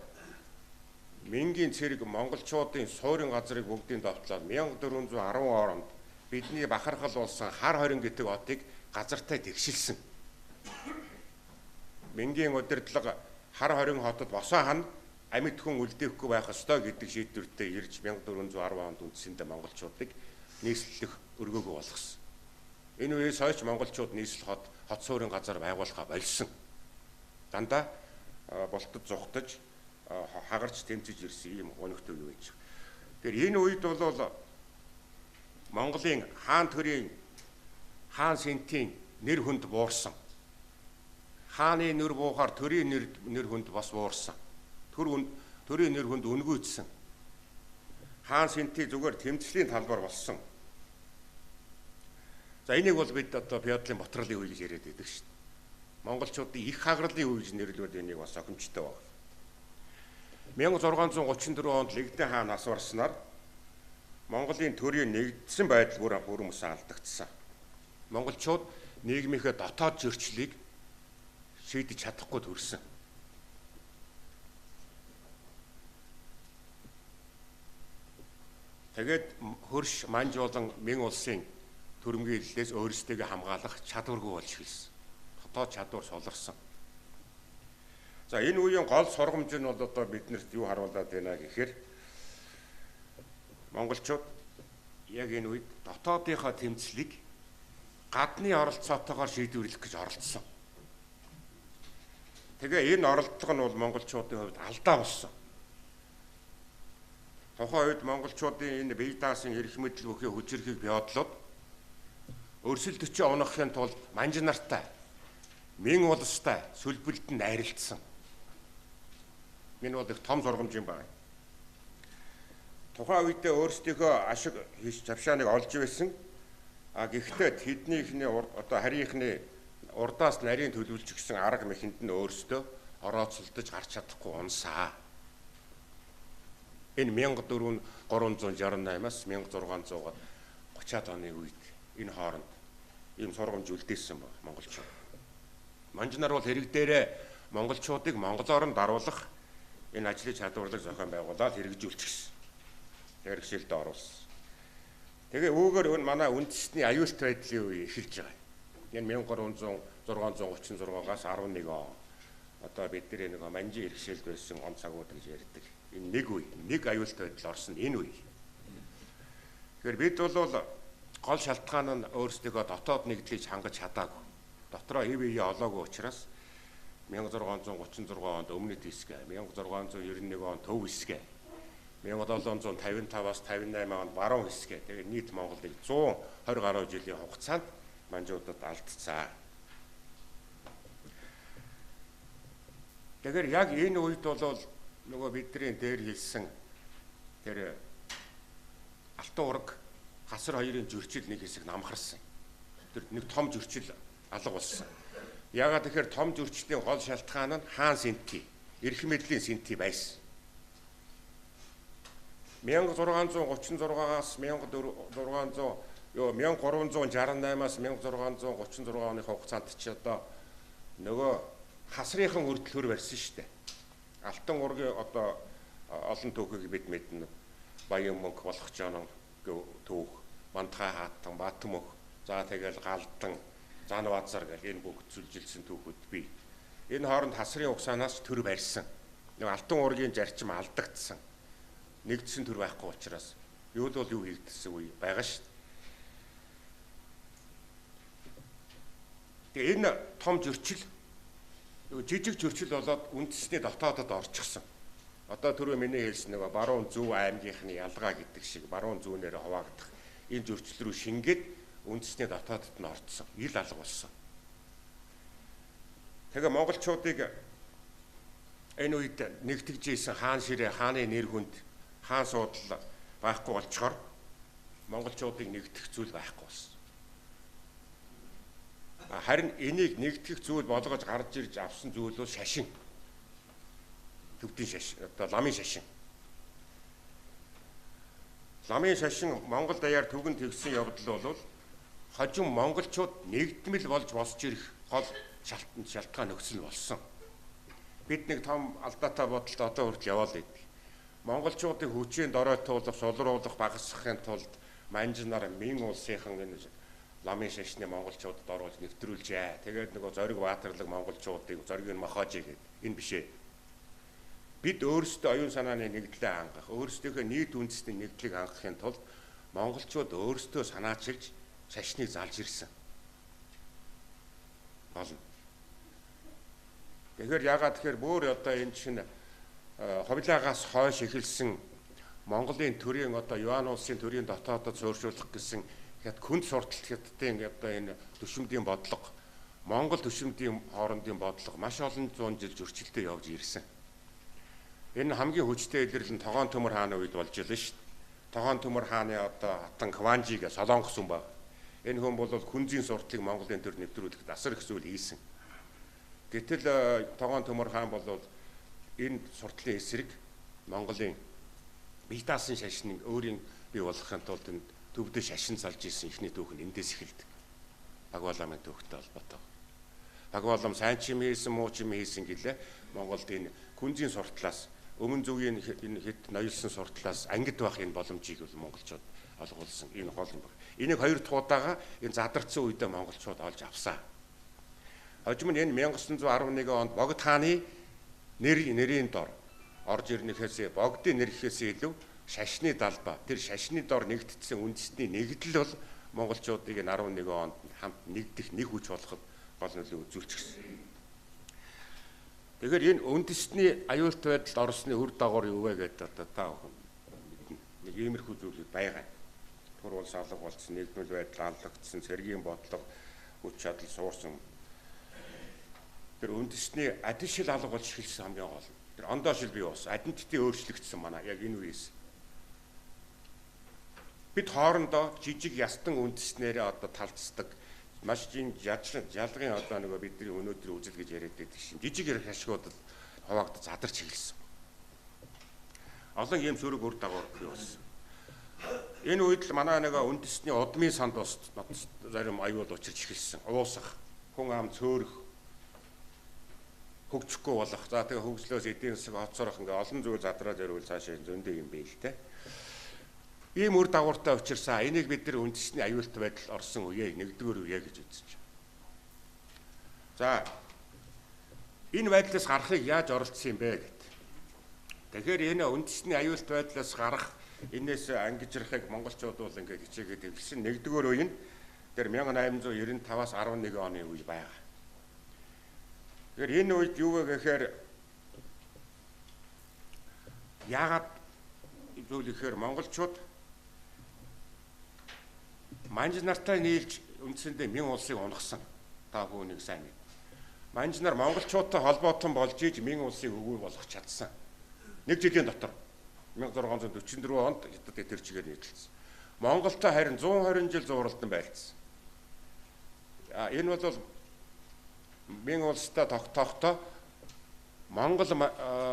Мингийн цэрэг монголчуудын суурин газрыг бүгдийг довтлоод 1410 онд бидний бахархал болсон хар хорин гэдэг отыг газартай тэгшилсэн. Мингийн удирдлага хар хорин хотод босоо хан амьд хүн үлдээхгүй байх ёстой гэдэг шийдвэртэй ирж 1410 онд үндсэндээ монголчуудыг нийслэлэх өргөөгөө болгосон. Энэ үеэс хойш монголчууд нийслэл хот суурин газар байгуулахаа болсон. Дандаа болтод зугтаж хагарч тэмцэж ирсэн юм өнөختөй юу гэж. Тэгэхээр энэ үед бол Монголын хаан төрийн хаан сэнтийн нэр хүнд буурсан. Хааны нэр буухаар төрийн нэр хүнд бас буурсан. Төрийн нэр хүнд үнгүйдсэн. Хаан сэнтий зүгээр тэмцлийн талбар болсон. За энийг бол бид одоо феодалын батралын үе гэж яриад байдаг шүү дээ. Монголчуудын их хагралын үе гэж нэрлэвэл энийг бас огцтой байна. 1634 онд Лэгдэн хаан асуурснаар Монголын төрийн нэгдсэн байдал бүрэн мөсөн алдагдсан. Монголчууд нийгмийнхээ дотоод зөрчлийг шийдэж чадахгүй төрсөн. Тэгээд хөрш манж болон Мин улсын төрөмгийллээс өөрсдөө хамгаалах чадваргүй болж эхэлсэн. Дотоод чадвар суларсан. За энэ үеийн гол сургамж нь бол одоо биднэрт юу харуулад байна гэхээр монголчууд яг энэ үед дотоодынхоо тэмцлийг гадны оролцоотойгоор шийдвэрлэх гэж оролцсон. Тэгээ энэ оролдлого нь бол монголчуудын хувьд алдаа болсон. Тухайн үед монголчуудын энэ бие даасан эрх мэдэл бүхий хүчирхийг феодлууд өрсөлдөчөө унахын тулд манжинартай, мэн улстай сүлбэлд нь найралтсан. Энэ бол их том сургамж юм байна. Тухайн үедээ өөрсдийнхөө ашиг завшааныг олж байсан. Гэхдээ тэднийхний одоо харийнхны урдаас нарийн төлөвлөж гисэн арга мэхэнд нь өөрсдөө орооцолдож гарч чадахгүй унсаа. Энэ 1468-аас 1630-аад оны үед энэ хооронд ийм сургамж үлдээсэн ба монголчууд. Манжнаар бол хэрэг дээрээ монголчуудыг монголоор нь даруулах энэ ажлын чадварлаг зохион байгуулаад хэрэгжүүлчихсэн. Хэрэгшээлд оруулсан. Тэгээ үүгээр манай үндэсний аюулт байдлын үе эхэлж байгаа. Энэ 1336-аас 11 он. Одоо бид нэг манжин хэрэгшээлд байсан он цагууд гэж ярьдаг. Энэ нэг үе, нэг аюулт байдал орсон энэ үе. Тэгэхээр бид бол гол шалтгаан нь өөрсдөө дотоод нэгдлийг хангаж чадаагүй. Дотроо ив ие олоогүй учраас 1636 онд өмнөд хэсгээ, 1691 он төв хэсгээ, 1755-аас 58 онд баруун хэсгээ. Тэгээд нийт Монголыг 120 гаруй жилийн хугацаанд манжуудад алдцаа. Тэгэхээр яг энэ үед бол нөгөө бидний дээр хэлсэн тэр алтан ураг хасар хоёрын зөрчил нэг хэсэг намхарсан. Тэр нэг том зөрчил алга болсон. Яагаад тэгэхээр том зөрчлийн гол шалтгаан нь хаан синти, эрх мэдлийн синти байсан. 1636-аас 1368-аас 1636 оны хугацаанд ч одоо нөгөө хасрынхан хүртэл барьсан шүү дээ. Алтан ургийн одоо олон түүхийг бид мэднэ. Баян мөнх болох жонон түүх, Мандхай хаатан, Батмөх, за тэгэл Галдан, Занбаазар гэх энэ бүгд зүлжилсэн түүхүүд бий. Энэ хооронд хасрын угсаанаас төр барьсан. Нэг алтан ургийн зарчим алдагдсан. Нэгдсэн төр байхгүй учраас юу л юу хийгдсэн үе байгаа шүү дээ. Тэгээ энэ том зөрчил жижиг зөрчил болоод үндэсний дотоодод орчихсон. Одоо түрүү миний хэлсэн нэг баруун зүүн аймгийнхны ялгаа гэдэг шиг баруун зүүнээр хуваагдах энэ зөрчил рүү шингээд үндэсний дотоодод нь орцсон. Ил алга болсон. Тэгээ монголчуудыг энэ үед нэгтгэж ийсэн хаан ширээ, хааны нэр хүнд, хаан суудлал байхгүй болчоор монголчуудыг нэгтгэх зүйл байхгүй болсон. Харин энийг нэгтгэх зүйл болгож гарч ирж авсан зүйл бол шашин. Төвдийн шашин, одоо ламын шашин. Ламын шашин Монгол даяар түгэн тэгсэн явдал бол хожим монголчууд нэгдмэл болж босч ирэх гол шалтгаан нөхцөл болсон. Бид нэг том алдаатай бодолд одоо хүртэл яваал идэг. Монголчуудыг хүчийн доройтуулах, сулруулах, багасгахын тулд манжнаар мэн улсынхан энэ ламын шашны монголчуудад оруулж нэвтрүүлжээ. Тэгээд нөгөө зориг баатарлаг монголчуудыг зориг нь мохоожээ гэдэг. Энэ биш ээ. Бид өөрсдөө оюун санааны нэгдлээ хангах, өөрсдийнхөө нийт үндэсний нэгдлийг хангахын тулд монголчууд өөрсдөө санаачилж шашныг залж ирсэн. Болно. Тэгэхээр ягаад тэгэхээр бүр одоо энэ чинь ховлаагаас хойш эхэлсэн Монголын төрийн одоо Юан улсын төрийн дотоодод суурьшуулах гэсэн хэд хүнд сурталт хятадын одоо энэ төшөмдийн бодлого, Монгол төшөмдийн хоорондын бодлого маш олон зуун жил зөрчилтэй явж ирсэн. Энэ хамгийн хүчтэй илэрлэл нь Тогоон Төмөр хааны үед болж илэн шүү дээ. Тогоон Төмөр хааны одоо хатан Хванжиг Солонгос хүн баг. Энэ хүн бол хүнзийн сурталыг Монголын төр нэвтрүүлэхэд асар их зүйл хийсэн. Гэтэл Тогоон Төмөр хаан бол энэ суртлын эсрэг Монголын бие даасан шашныг өөрийн бий болгохын тулд энэ төвдөө шашин залж исэн ихний түүх нь эндээс эхэлдэг. Багбаламын түүхтэй холбоотой. Багбалам сайн ч юм хийсэн, муу ч юм хийсэн гэлээ Монголд энэ күнзийн суртлаас өмнө зүгийн энэ хэд ноёлсон суртлаас ангид байх энэ боломжийг бол монголчууд олгуулсан. Энэ гол юм байна. Энийг хоёр дахь удаага энэ задарсан үедээ монголчууд олж авсан. Хожим нь энэ 1911 онд Богд хааны нэрийн дор орж ирнэхээс богдын нэрхээс илүү шашны далбаа тэр шашны дор нэгдсэн үндэсний нэгдэл бол монголчуудыг 11 онд хамт нэгдэх нэг хүч болоход гол нөлөө үзүүлчихсэн. Тэгэхээр энэ үндэсний аюулт байдалд орсны үр дагавар юу вэ гэдэг одоо та бүхэн мэднэ. Нэг иймэрхүү зүйлүүд байгаа. түр улс алга болцсон, нийгмийн байдал алдагдсан, цэргийн бодлого, хүч чадал суурсан. Тэр үндэсний адил шил алга болж эхэлсэн хамгийн гол. Тэр ондоо шил бий болсон. Identity өөрчлөгдсөн манай яг энэ үеэс. Бид хоорондоо жижиг ястан үндэснээрээ одоо талцдаг. Маш жин жалгын одоо нөгөө бидний өнөөдөр үзэл гэж яриад байдаг шин. Жижиг ярих ашгуудад хаваагд задарч эхэлсэн. Олон ийм сөрөг үр дагавар бий болсон. Энэ үед л манай нэг үндэсний удмын санд ус зарим аюул учирч эхэлсэн. Уусах, хүн ам цөөрөх, хөгжихгүй болох. За тэгээ хөгжлөөс эдийн засаг хоцорох ингээ олон зүйл задраад ирвэл цаашаа зөндөө юм бэ л те. Ийм үр дагавартай учирсаа энийг бид нар үндэсний аюултай байдал орсон үе, нэгдүгээр үе гэж үзэж байна. За энэ байдлаас гарахыг яаж оролцсон юм бэ гэдэг. Тэгэхээр энэ үндэсний аюултай байдлаас гарах энээс ангижрахыг монголчууд бол ингээд хичээгээд эвлсэн. Нэгдүгээр үе нь тэр 1895-аас 11 оны үе байгаа. Тэгэхээр энэ үед юу вэ гэхээр яагаад зүйл ихээр монголчууд манж нартай нийлж үндсэндээ Мин улсыг унагсан. Та бүхэнийг сайн мэд. Манж нар монголчуудтай холбоотон болж иж Мин улсыг өвөө болгох чадсан. Нэг жилийн дотор 1644 онд хятад тэр чигээр нийтлсэн. Монголтой харин 120 жил зууралдан байлцсан. Энэ бол Мин улстай тогтохдоо Монгол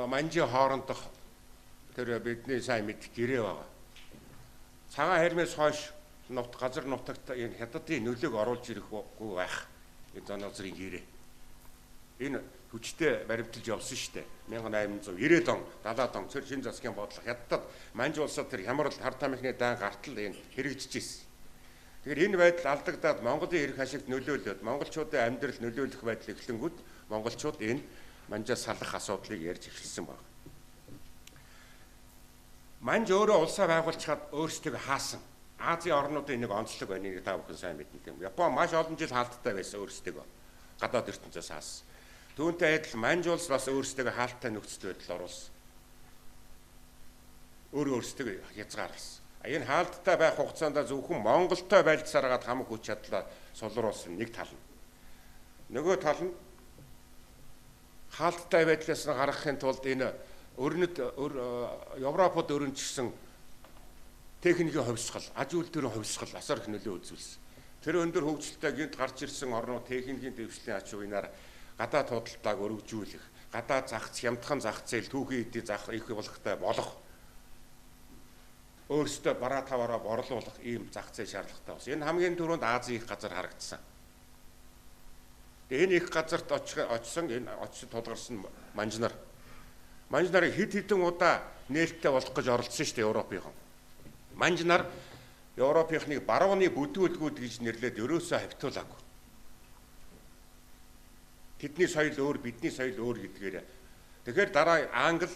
манжийн хоорондох тэр бидний сайн мэдх гэрээ байгаа. Цагаан хармээс хойш газар нутагт энэ хятадын нөлөөг оруулж ирэхгүй байх. Энэ Заназрын гэрээ. Энэ хүчтэй баримталж явсан шүү дээ. 1890 он, 70 он цэр шин засгийн бодлого хятад манж улсад тэр хямрал хар тамхины дан гартал энэ хэрэгжиж ирсэн. Тэгэхээр энэ байдал алдагдаад Монголын эрх ашигт нөлөөлөд монголчуудын амьдрал нөлөөлөх байдал эхлэнгүүт монголчууд энэ манжаас салах асуудлыг ярьж эхэлсэн байна. Манж өөрөө улсаа байгуулчихад өөрсдөө хаасан. Азийн орнуудын нэг онцлог байна. Та бүхэн сайн мэднэ тийм. Япон маш олон жил хаалттай байсан өөрсдөө. Гадаад ертөнцөөс хаасан. Түүнтэй адил манж улс бас өөрсдөө хаалттай нөхцөл байдал оруулсан. Өөрсдөө хязгаарласан. Энэ хаалттай байх хугацаанд зөвхөн Монголтой байлцсараад хамаг хүч чадлаа сулруулсан нэг тал нь. Нөгөө тал нь хаалттай байдлаас гаргахын тулд энэ Европод өрнөжсөн техникийн ховсгол, аж үйлдвэрийн ховсгол асар их нөлөө үзүүлсэн. Тэр өндөр хөгжилтэй гинт гарч ирсэн орнууд техникийн дэвшлийн ач уянаар гадаад худалдааг өргөжүүлэх, гадаад хямдхан зах зээл түүхийн эдийн зах их болгохтой болох, өөрсдөө бараа таваараа борлуулах ийм зах зээл шаардлагатай болсон. Энэ хамгийн түрүүнд Азийн их газар харагдсан. Энэ их газарт очсон, энэ очиж тулгарсан манж нарыг хэд хэдэн удаа нээлттэй болох гэж оролцсон шүү дээ Европынхан. Манж нар Европынхныг барууны бүдүүлгүүд гэж нэрлээд ерөөсөө хавтуулаагүй. Тэдний соёл өөр, бидний соёл өөр гэдгээр. Тэгэхээр дараа Англи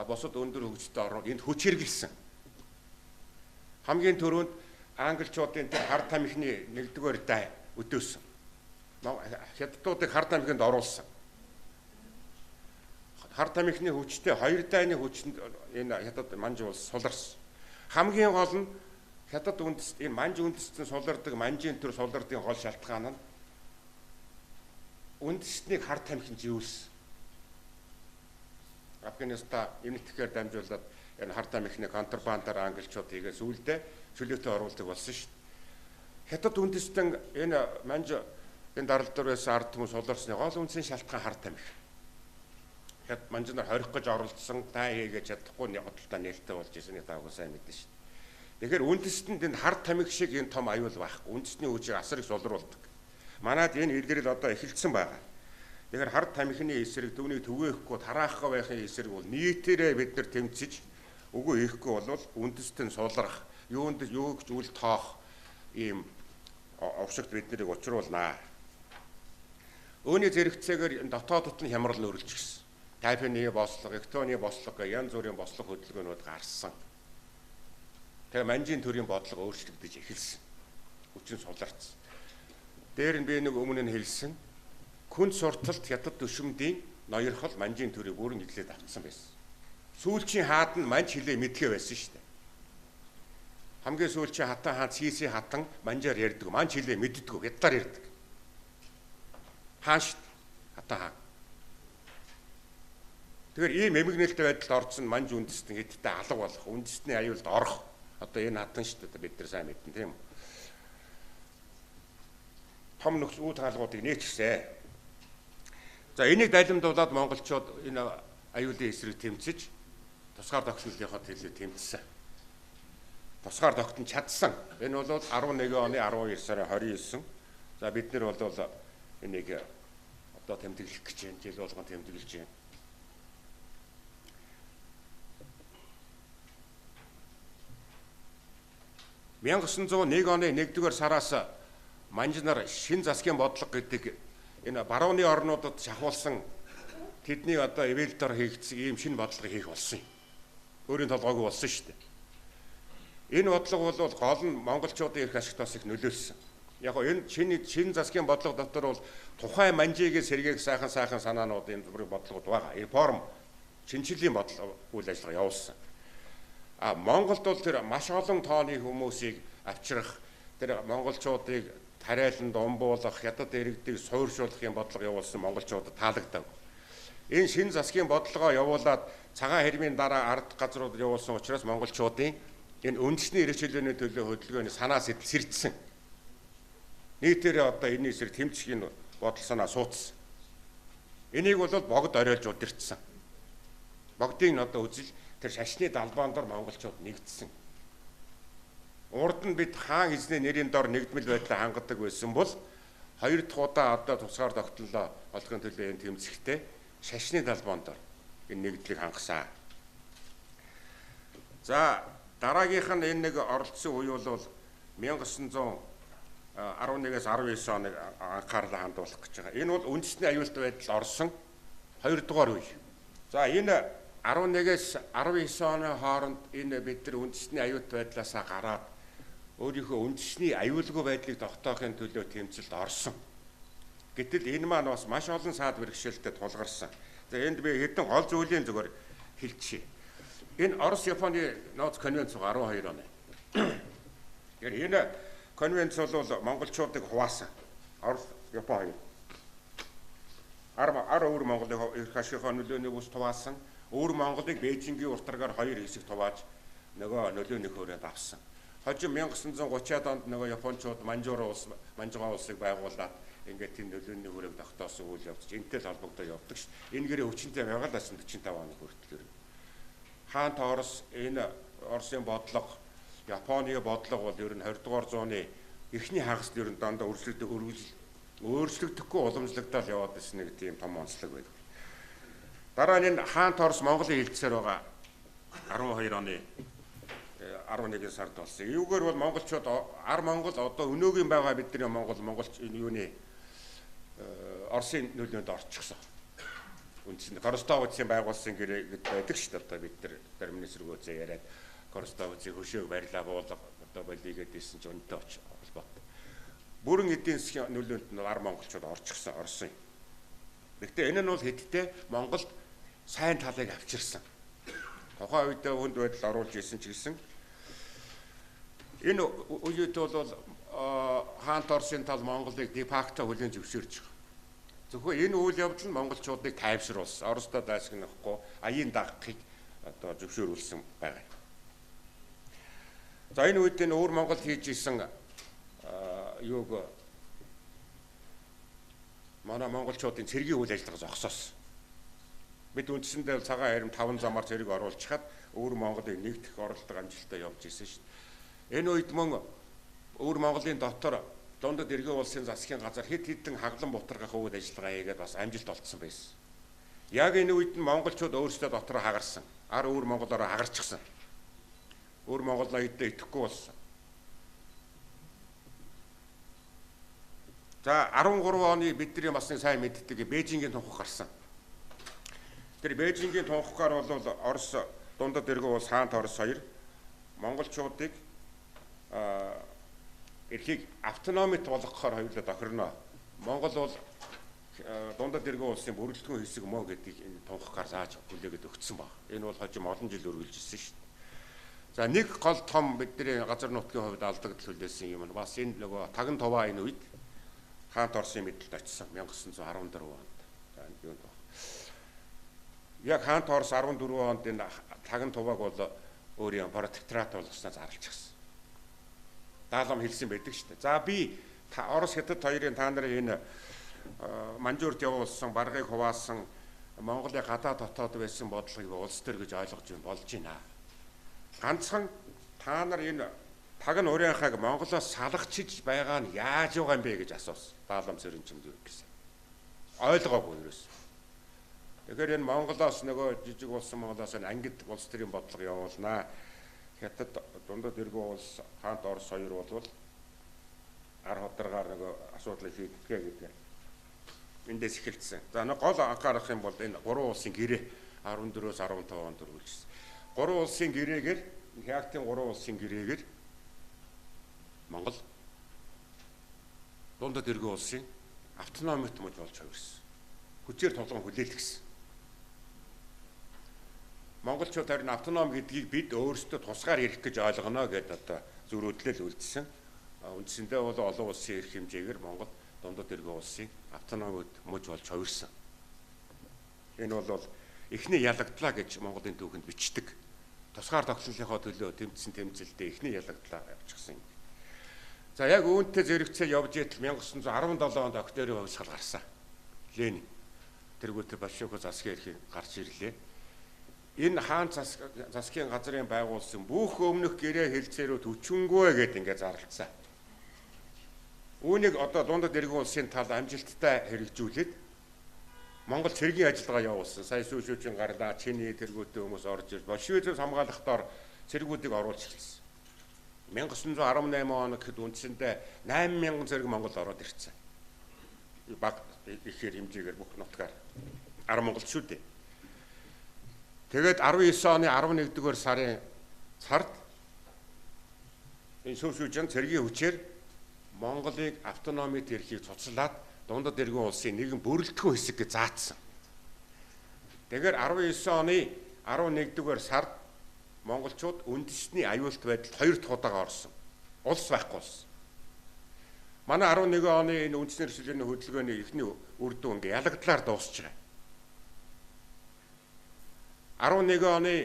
босод өндөр хөгжилтэй орнууд энд хүч хэрэгэлсэн. Хамгийн түрүүнд англичуудын тэр хар тамхины нэгдүгээр дай өдөөсөн. Хятадуудыг хар тамхинд оруулсан. Хар тамхины хүчтэй хоёр дайны хүчинд энэ хятад манж улс суларсан. Хамгийн гол нь хятад үндэс энэ манж үндэстэн сулардаг манжийн төр сулардын гол шалтгаан нь үндэстнийг хар тамхинд живүүлсэн. Афганистан эмнэлтэхээр дамжуулаад энэ хар тамхины контрабандаар англичууд хийгээ сүүлдээ чөлөөтэй оруулдаг болсон шүү дээ. Хятад үндэстэн энэ манж энэ дарал дээр байсан ард хүмүүс суларсны гол үндсэн шалтгаан хар тамхи. Хятад манж нар хорих гэж оролцсон, та хийгээд чадахгүй хөдөлთა нээлттэй болж ирсэнийг та бүхэн сайн мэднэ шүү дээ. Тэгэхээр үндэстэнд энэ хар тамхи шиг энэ том аюул байхгүй. Үндэсний хүчийг асар их сулруулдаг. Манайд энэ илгэрэл одоо эхэлсэн байгаа. Тэгэхээр хар тамхины эсрэг түүнийг түгээхгүй тараахгүй байхын эсрэг бол нийтээрээ бид нар тэмцэж үгүй хийхгүй бол үндэстэн сулрах, юунд юу гэж үл тоох ийм овшигт бид нарыг учруулнаа. Үүний зэрэгцээгээр дотоодд нь хямрал нөрлөж гисэн. Тайваны бослого, Эктоны бослого гэх янз бүрийн бослого хөдөлгөөнүүд гарсан. Тэгээ манжийн төрийн бодлого өөрчлөгдөж эхэлсэн. Хүчин суларцсан. Дээр нь би нэг өмнө нь хэлсэн. Күн сурталт хятад төшөмдийн ноёрхол манжийн төрийг бүрэн эдлээд авцсан байсан. Сүүлчийн хаад нь манж хилээ мэдгээ байсан шүү дээ. хамгийн сүүлчийн хатан хаан Цэсийн хатан манжаар ярьдаг. Манж хэлээ мэддэг, хятадаар ярьдаг. Хаан шүү дээ. Хатан хаан. Тэгэхээр ийм эмгэнэлтэй байдалд орсон манж үндэстэн хэдтэй алга болох, үндэстний аюулд орох. Одоо энэ хатан шүү дээ бид нар сайн мэднэ тийм үү? Том нөхц үүд хаалгуудыг нээчихсэн. За энийг дайлимдуулаад монголчууд энэ аюулын эсрэг тэмцэж тусгаар тогтнолынхоо төлөө тэмцсэн. Тусгаар тогтнож чадсан. Энэ бол 11 оны 12 сарын 29. За бид нар бол энийг одоо тэмдэглэх гэж байна. Жил болгон тэмдэглэж байна. $1901 оны 1-р сараас манж нар шин засгийн бодлого гэдэг энэ барууны орнуудад шахуулсан тэдний одоо эвэлдор хийгдсэн ийм шинэ бодлого хийх болсон юм. Өөрийн толгойг болсон шүү дээ. Энэ бодлого бол гол нь монголчуудын эрх ашигтаас их нөлөөлсөн. Яг нь энэ шинэ засгийн бодлого дотор бол тухайн манжийг сэргээх сайхан санаануудын бодлогод байгаа. Реформ шинжиллийн бодлого үйл ажиллагаа явуулсан. Монголд бол тэр маш олон тооны хүмүүсийг авчрах, тэр монголчуудыг тариаланд умбуулах, хятад иргэдийг суурьшуулахын бодлого явуулсан монголчуудад таалагдав. Энэ шинэ засгийн бодлогоо явуулаад цагаан хэрмийн дараа ард газрууд явуулсан учраас монголчуудын энэ үндэсний эрх чөлөөний төлөө хөдөлгөөний санаа сэтэл сэрдсэн. Нийтээр одоо энэ эсрэг тэмцэхийн бодол санаа суудсан. Энийг бол богд оройлж удирдсан. Богдын одоо үзэл тэр шашны далбаан дор монголчууд нэгдсэн. Урд нь бид хаан эзний нэрийн дор нэгдмэл байдлаа хангадаг байсан бол хоёр дахь удаа одоо тусгаар тогтнолоо олохын төлөө энэ тэмцэхдээ шашны далбаан дор энэ нэгдлийг хангасан. За дараагийнх нь энэ нэг оролцсон үе бол 1911-ээс 19 оныг анхаарлаа хандуулах гэж байгаа. Энэ бол үндэсний аюултай байдал орсон 2 дугаар үе. За энэ 11-ээс 19 оны хооронд энэ бид нар үндэсний аюултай байдлаасаа гараад өөрийнхөө үндэсний аюулгүй байдлыг тогтоохын төлөө тэмцэлд орсон. Гэтэл энэ маань бас маш олон саад бэрхшээлтэй тулгарсан. За энд би хэдэн гол зүйлийн зүгээр хэлчихье. Энэ Орос Японы нууц конвенц 12 оны. Тэгэхээр энэ конвенц бол монголчуудыг хуваасан. Орос Япон хоёр. Ар өөр Монголын эрх ашигын нөлөөний бүс хуваасан. Өөр Монголыг Бээжингийн уртрагаар хоёр хэсэг хувааж нөгөө нөлөөний хүрээнд авсан. Хожим 1930-аад онд нөгөө Япончууд Манжуураа улсыг байгуулад ингээд тийм нөлөөний хүрээг тогтоосон үйл явдал энтэй л холбогдоо явдаг шүү. Энэ гэрээ хүчинтэй 1945 оны хүртэл. Хаан Торос энэ Оросын бодлого, Японы бодлого бол ер нь 20 дугаар зууны эхний хагаст ер нь дандаа өөрчлөгдөхгүй уламжлагдал яваад ирсэн нэг тийм том онцлог байдаг. Дараа нь энэ Хаан Торос Монголын хилцээр байгаа 12 оны 11 сард болсон. Эвгээр бол монголчууд Монгол одоо өнөөгийн байгаа бидний монголч юуны Оросын нөлөөнд орчихсон. Үндсэндээ Коростовцын байгуулсан гэрээ байдаг шүү дээ. Одоо бид нар дармны сэргөөцөө яриад Коростовцын хөшөөг барьлаа буулга одоо болигээд ийсэн ч өнтэй холбоотой. Бүрэн эдийн засгийн нөлөөнд нь монголчууд орчихсон Оросын. Гэхдээ энэ нь бол хэдтэй Монголд сайн талыг авчирсан. Тухайн үед хүнд байдал оруулж исэн ч гэсэн энэ үед бол Хаан Торсын тал Монголыг де факто хүлээн зөвшөөрж байгаа. Зөвхөн энэ үйл явдал нь монголчуудыг тайвшруулсан. Оростой дайсагнахгүй аяын дагахыг одоо зөвшөөрүүлсэн байгаа. За энэ үед энэ өөр Монголд хийж исэн юуг манай монголчуудын цэргийн үйл ажиллагаа зогсоосон. Бид үндсэндээ цагаан харим 5 замаар цэрэг оруулж хаад өөр Монголыг нэгдэх оролдог амжилттай явж исэн шүү дээ. Энэ үед мөн өөр Монголын дотор дундад эргэн улсын засгийн газар хэд хэдэн хаглан бутаргах үйл ажиллагаа хийгээд бас амжилт олдсон байсан. Яг энэ үед нь монголчууд өөрсдөө дотроо хагарсан. Ар өөр монголоор хагарчихсан. Өөр Монгол ноёдтой итгэхгүй болсон. За 13 оны бидний бас нэг сайн мэддэг Бээжингийн тунхаг гарсан. Тэр Бээжингийн тунхагаар бол Орос дундад эргэн улс Хаан Торос хоёр монголчуудыг эрхийг автономит болгохоор хоёулаа тохирно. Монгол бол дундад эргэн улсын бүрэлдэхүүн хэсэг мөн гэдгийг энэ тунхагаар зааж хүлээгээд өгсөн баг. Энэ бол хожим олон жил үргэлжилсэн шүү дээ. За нэг гол том бидний газар нутгийн хувьд алдагдал хүлээсэн юм нь бас энэ нөгөө таган туваа энэ үед хаант Орсын мэдэлд очсон 1914 онд. За энэ юу вэ? Яг хаант Орос 14 онд энэ таган тувааг бол өөрийн протекторат болгосноо зарлчихсан. Даалгам хэлсэн байдаг шүү дээ. За би Орос хятад хоёрын та нарын энэ манжуурд явуулсан баргыг хуваасан Монголын гадаад дотоод байсан бодлогыг улс төр гэж ойлгож болж байна. Ганцхан та нар энэ тагн урийнхааг Монголоос салгачиж байгаа нь яаж байгаа юм бэ гэж асуусан. Даалгам Цэрэнчимд юу гэсэн. Ойлгоогүй юус. Тэгэхээр энэ Монголоос нөгөө жижиг улсын Монголоос ангид улс төрийн бодлого явуулнаа. Хятад дундад эргүү улс хаант Орос хоёр болвол ар ходргаар нөгөө асуудлыг шийдэхгээ гэдэг. Эндээс эхэлсэн. За нэг гол анхаарах юм бол энэ гурван улсын гэрээ 14-өөс 15 онд үргэлжилсэн. Гурван улсын гэрээгээр Хятадын гурван улсын гэрээгээр Монгол дундад эргүү улсын автономит мод болж хувирсан. Хүчээр тоглон хүлээлгэсэн. Монголчууд харин автоном гэдгийг бид өөрсдөө тусгаар ирэх гэж ойлгоно гэдээ одоо зөрүүдлэл үлдсэн. Үндсэндээ бол олон улсын эрх хэмжээгээр Монгол дундад эргүү улсын автономит мод болж хувирсан. Энэ бол эхний ялагдлаа гэж Монголын түүхэнд бичдэг. Тусгаар тогтнолынхоо төлөө тэмцсэн тэмцэлдээ эхний ялагдлаа авчихсан юм. За яг үүнтэй зэрэгцээ явж итэл 1917 онд октябрийн хувьсгал гарсан. Ленин тэргүүтээ Большевик засгийн эрхийг гарч ирлээ. Энэ хаан засгийн газрын байгуулсан бүх өмнөх гэрээ хэлцээрүүд өчөнгөө гэдээ ингээд зарлцсан. Үүнийг одоо дундад эргэн улсын тал амжилттай хэрэгжүүлээд Монгол цэргийн ажиллагаа явуулсан. Сая сүүшүүчийн гарлаа чиний тэргүүтээ хүмүүс орж ирж Большевикээс хамгаалахдаар цэргүүдийг оруулж эхэлсэн. 1918 он гэхэд үндсэндээ 8000 цэрэг Монгол ороод ирсэн. Баг ихээр хэмжээгээр бүх нутгаар Монгол шүү дээ. Тэгээд 19 оны 11-р сарын сард энэ сүүшүүчийн цэргийн хүчээр Монголыг автономит эрхийг цуцлаад дундад эргэн улсын нэгэн бүрэлдэхүүн хэсэг гэж заасан. Тэгэхээр 19 оны 11-р сард монголчууд үндэсний аюулт байдалд 2 дахь удаага орсон. Улс байхгүй болсон. Манай 11 оны энэ үндэсний эрхлэлийн хөдөлгөөний эхний үр дүн ингээ ялагдлаар дуусч байгаа. 11 оны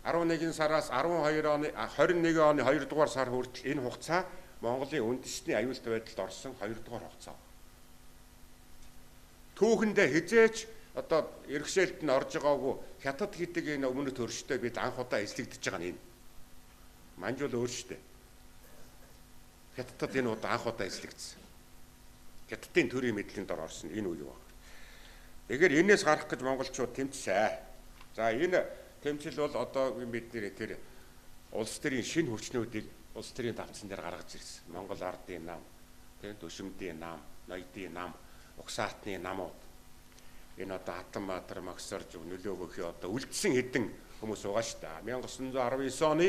11 сараас 12 оны 21 оны 2 дугаар сар хүртэл энэ хугацаа Монголын үндэсний аюулт байдалд орсон 2 дугаар хугацаа. Түүхэндээ хизээч одоо эрхшээлд нь орж байгаагүй Хятад гэдэг энэ өмнөд төрштэй бид анх удаа эзлэгдэж байгаа нь энэ. Манжуул өөрштэй. Хятадд энэ удаа анх удаа эзлэгдсэн. Хятадын төрийн мэдлийн дор орсон энэ үе баг. Тэгэхээр энээс гарах гэж монголчууд тэмцсэн. За энэ тэмцэл бол одоо бидний тэр улс төрийн шинэ хүчнүүдийг улс төрийн давцсан дээр гаргаж ирсэн. Монгол ардын нам, тийм төшөмдийн нам, ноёдын нам, угсаатны намууд. Энэ одоо Хатанбаатар, Могсорж нөлөөгөөхий одоо үлдсэн хэдэн хүмүүс байгаа шүү дээ. 1919 оны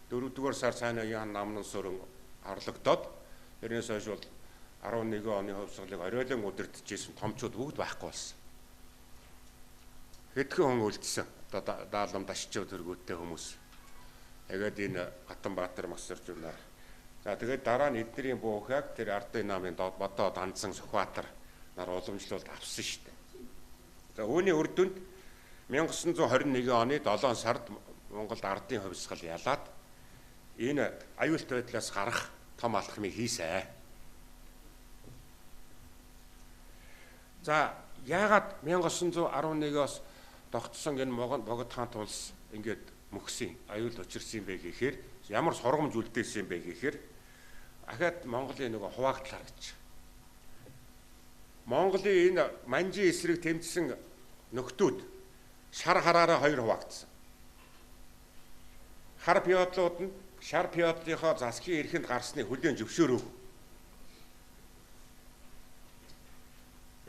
4-р сар цаана яан намнын сүрэн орлогдоод тэрнээс хойш бол 11 оны хувьсгалыг оройлон удирдахжсэн томчууд бүгд байхгүй болсон. Хэдхэн хүн үлдсэн. Одоо даалгам дашчаа төргөөтэй хүмүүс. Тэгээд энэ Хатанбаатар, Могсорж нар. За тэгээд дараа нь эднэрийн буухайг тэр ардын намын бодоо данцсан Сүхбаатар нар уламжлуулд авсан шүү дээ. За үүний үр дүнд 1921 оны 7 сард Монголд ардын хувьсгал ялаад энэ аюулт байдлаас гарах том алхмыг хийсэн. За яагаад 1911-оос тогтсон энэ Богд хаант улс ингээд мөхсөн аюул учирсан бэ гэхээр ямар сургамж үлдээсэн бэ гэхээр ахаад Монголын нөгөө хуваагдлаар гэж. Монголын энэ манжийн эсрэг тэмцсэн нөхдүүд шар хараараа 2 хуваагдсан. Хар пиотлууд нь шар пиотлынхоо засгийн эрхэнд гарсны хүлээн зөвшөөрөв.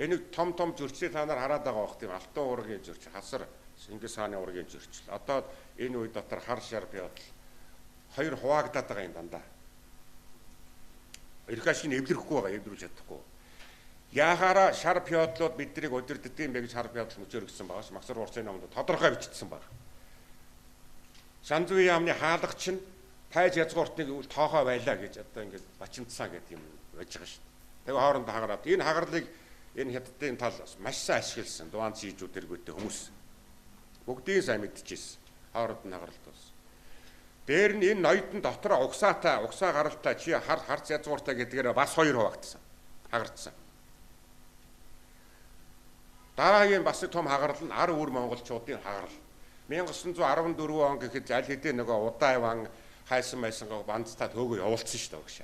Энийг том зөрчлөө та нар хараад байгаа бох тийм Алтан уургийн зөрчил, Хасар Чингис хааны уургийн зөрчил. Одоо энэ үе дотор хар шар пиотл 2 хуваагдаад байгаа юм дандаа. Эрх ашиг нь эвлэрэхгүй байгаа, эвлэрүүлж чадахгүй. Яхаараа шар пиотлууд биднийг удирддаг юм бэ гэж шар пиотл мөчөр өгсөн багш. Магсар урцын номонд тодорхой бичсэн баг. Шанзуи яамны хаалгач нь тайж язгууртыг тоохоо байлаа гэж одоо ингээд бачимдсан гэдэг юм байж байгаа шүү дээ. Тэгээ хоорондоо хагараад энэ хагарлыг энэ хятадын тал маш сайн ашигласан дуан цийжүүд тэргүүтэй хүмүүс бүгдийг сайн мэдчихсэн. Хооронд нь хагаралт болсон. Дээр нь энэ ноёдон дотор угсаа гаралтай чи харц язгууртай гэдгээр бас 2 хуваагдсан. Хагардсан. Дараагийн бас том хагарал нь ар үүр монголчуудын хагарал. 1914 он гэхэд аль хэдийн нөгөө Удааван хайсан байсангаа бандтаа төөгөө явуулсан шүү дээ гэж.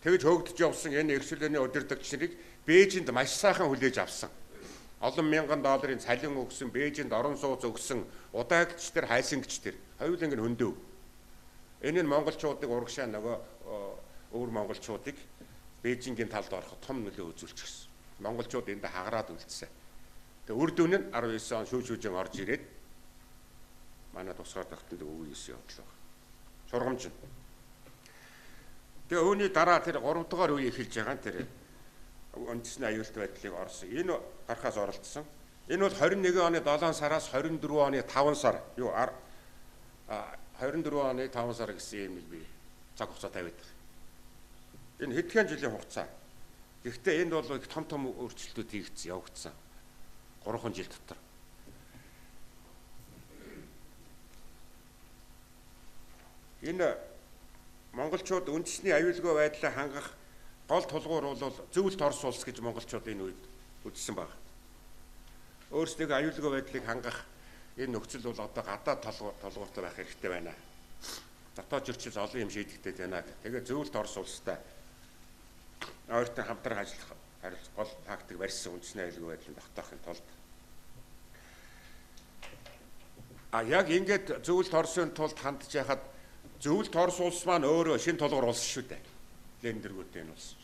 Тэгж хөөгдөж явсан энэ эрхчлөөний удирдагч нарыг Бээжинд маш сайхан хүлээж авсан. Олон мянган долларын цалин өгсөн, Бээжинд орон сууц өгсөн удаагч нар, хайсангч нар хоёуланг нь хөндөв. Энэ нь монголчуудыг урагшаа нөгөө өвөр монголчуудыг Бээжингийн талд ороход том нөлөө үзүүлчихсэн. Монголчууд энд хагараад үлдсэн. Тэгээ үр дүн нь 19 он шүүжин орж ирээд манай тусгаар тогтонд өвгөөс явдал баг. Сургамж. Тэгээ үүний дараа тэр 3 дугаар үе эхэлж байгаа тэр үндэсний аюулт байдлыг орсон. Энэ гарахаас оролцсон. Энэ бол 21 оны 7 сараас 24 оны 5 сар 24 оны 5 сар гэсэн юм би цаг хугацаа тавиад байна. Энэ хэдхэн жилийн хугацаа. Гэхдээ энд бол их том өөрчлөлтүүд хийгдсэн, явагдсан. 3 жил дотор. Энэ монголчууд үндэсний аюулгүй байдлаа хангах гол тулгуур бол зөвлөлт Орос улс гэж монголчууд энэ үед үзсэн баг. Өөрсдөө аюулгүй байдлыг хангах энэ нөхцөл бол одоо гадаад толгууртай байх хэрэгтэй байна. Дотоод зөрчил олон юм шийдэгдээд байна. Тэгээ зөвлөлт Орос улстай ойртон хамтран ажиллах гол тактик барьсан үндэсний аюулгүй байдлыг тогтоохын тулд. Яг ингээд зөвлөлт Оросын тулд хандж яхад зөвлөлт Орос улс маань өөрөө шин тулгуур улс шүү дээ. Лендэргүүтэй энэ улс.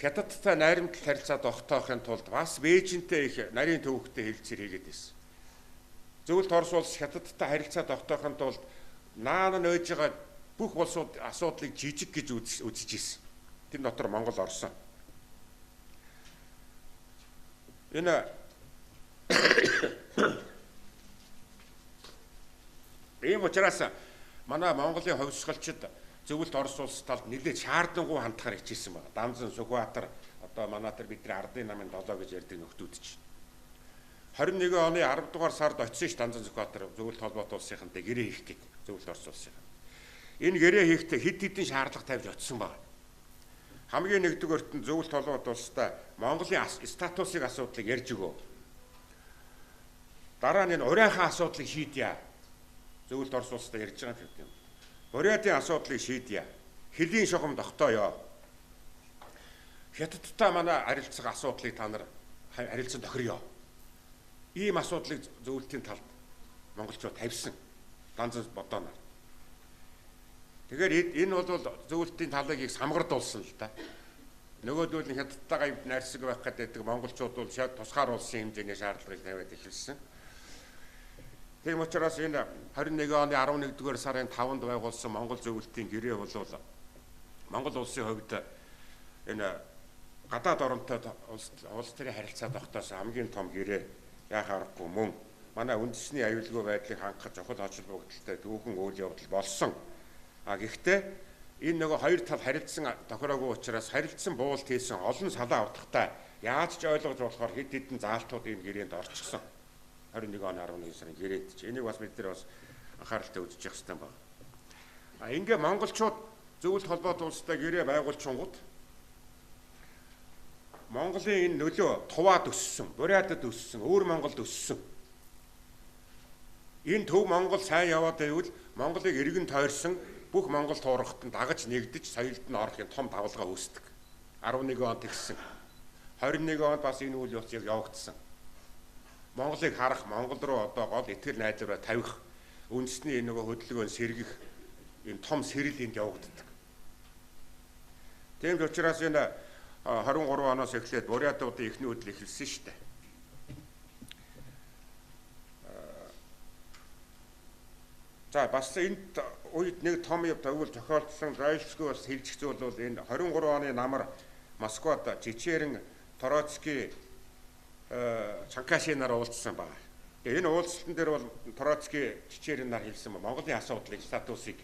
Хятадтай найрамдал харилцаа тогтоохын тулд бас Бээжинтэй их нарийн төвөгтэй хэлцээр хийгээд байсан. Зөвлөлт Орос улс Хятадтай харилцаа тогтоохын тулд наана нөөж байгаа бүх улсууд асуудлыг жижиг гэж үзэж ирсэн. Тэр дотор Монгол орсон. Энэ ийм учраас манай Монголын хувьсгалчид зөвлөлт Орос улс талд нэлээд шаардлагагүй хандахаар хичээсэн байна. Дамзан, Сүхбаатар одоо манай тэр бидний ардын намын 7 гэж ярьдаг нөхдүүд чинь. 21 оны 10 дугаар сард очсон ш Дамзан Сүхбаатар зөвлөлт холбоот улсынхантай гэрээ хийх гээд зөвлөлт Орос улсын. Энэ гэрээ хийхдээ хэд хэдэн шаардлага тавьж очсон байна. Хамгийн нэгдүгээрт нь зөвлөлт холбоот улстай Монголын статусыг асуудлыг ярьж өгөө. Дараа нь энэ урайхан асуудлыг шийдье. Зөвлөлт Орос улстай ярьж байгаа юм. Бурятын асуудлыг шийдье. Хөлийн шугам тогтооё. Хятадтай манай харилцах асуудлыг та нар харилцан тохироё. Ийм асуудлыг зөвлөлтийн талд монголчууд тавьсан. Данзан бодооноор. Тэгэхээр энэ бол зөвлөлтийн талыг их самгардуулсан л да. Нөгөөдөл нь Хятадтайгаа найрсаг байх гэдэг монголчууд бол тусгаар улсын хэмжээний шаардлагыг тавиад эхэлсэн. Тийм учраас энэ 21 оны 11-р сарын 5-нд байгуулсан Монгол зөвлөлтийн гэрээ бол Монгол улсын хувьд энэ гадаад оронтой улс төрийн харилцаа тогтоосон хамгийн том гэрээ яах аргагүй мөн манай үндэсний аюулгүй байдлыг хангах чухал холбогдлолтой түүхэн үйл явдал болсон. Гэхдээ энэ нөгөө хоёр тал харилцсан тохироогүй учраас харилцсан буулт хийсэн олон салаа авдахтай яаж ч ойлгож болохоор хэд хэдэн заалтууд энэ гэрээнд орчихсон. 21 оны 11 сарын гэрээд чи энийг бас бид нар бас анхааралтай үзэж явах хэрэгтэй байна. Ингээ монголчууд зөвлөлт холбоот улстай гэрээ байгуулчингууд Монголын энэ нөлөө Туваад өссөн, Бурятад өссөн, өөр Монголд өссөн. Энэ төв Монгол сайн яваад байвал Монголыг эргэн тойрсон бүх Монгол туурхад нь дагаж нэгдэж соёлд нь орохын том давалгаа үүсдэг. 11 онд тэгсэн. 21 онд бас энэ үйл явц явагдсан. Монголыг харах, Монгол руу одоо гол итгэл найдвараа тавих, үндэсний энэ нөгөө хөдөлгөөн сэргэх энэ том сэрэл энд явагддаг. Тийм ч учраас энэ 23 оноос эхлээд Бурятуудын эхний хөдөл эхэлсэн шүү дээ. За бас энд үед нэг том юм тохиолдсон зайлшгүй бас хэлчих зүйл бол энэ 23 оны намар Москвад Чичерэн, Троцкий, Чанкашинаар уулзсан байна. Энэ уулзалтан дээр бол Троцкий Чичерин нар хэлсэн Монголын асуудлыг статусыг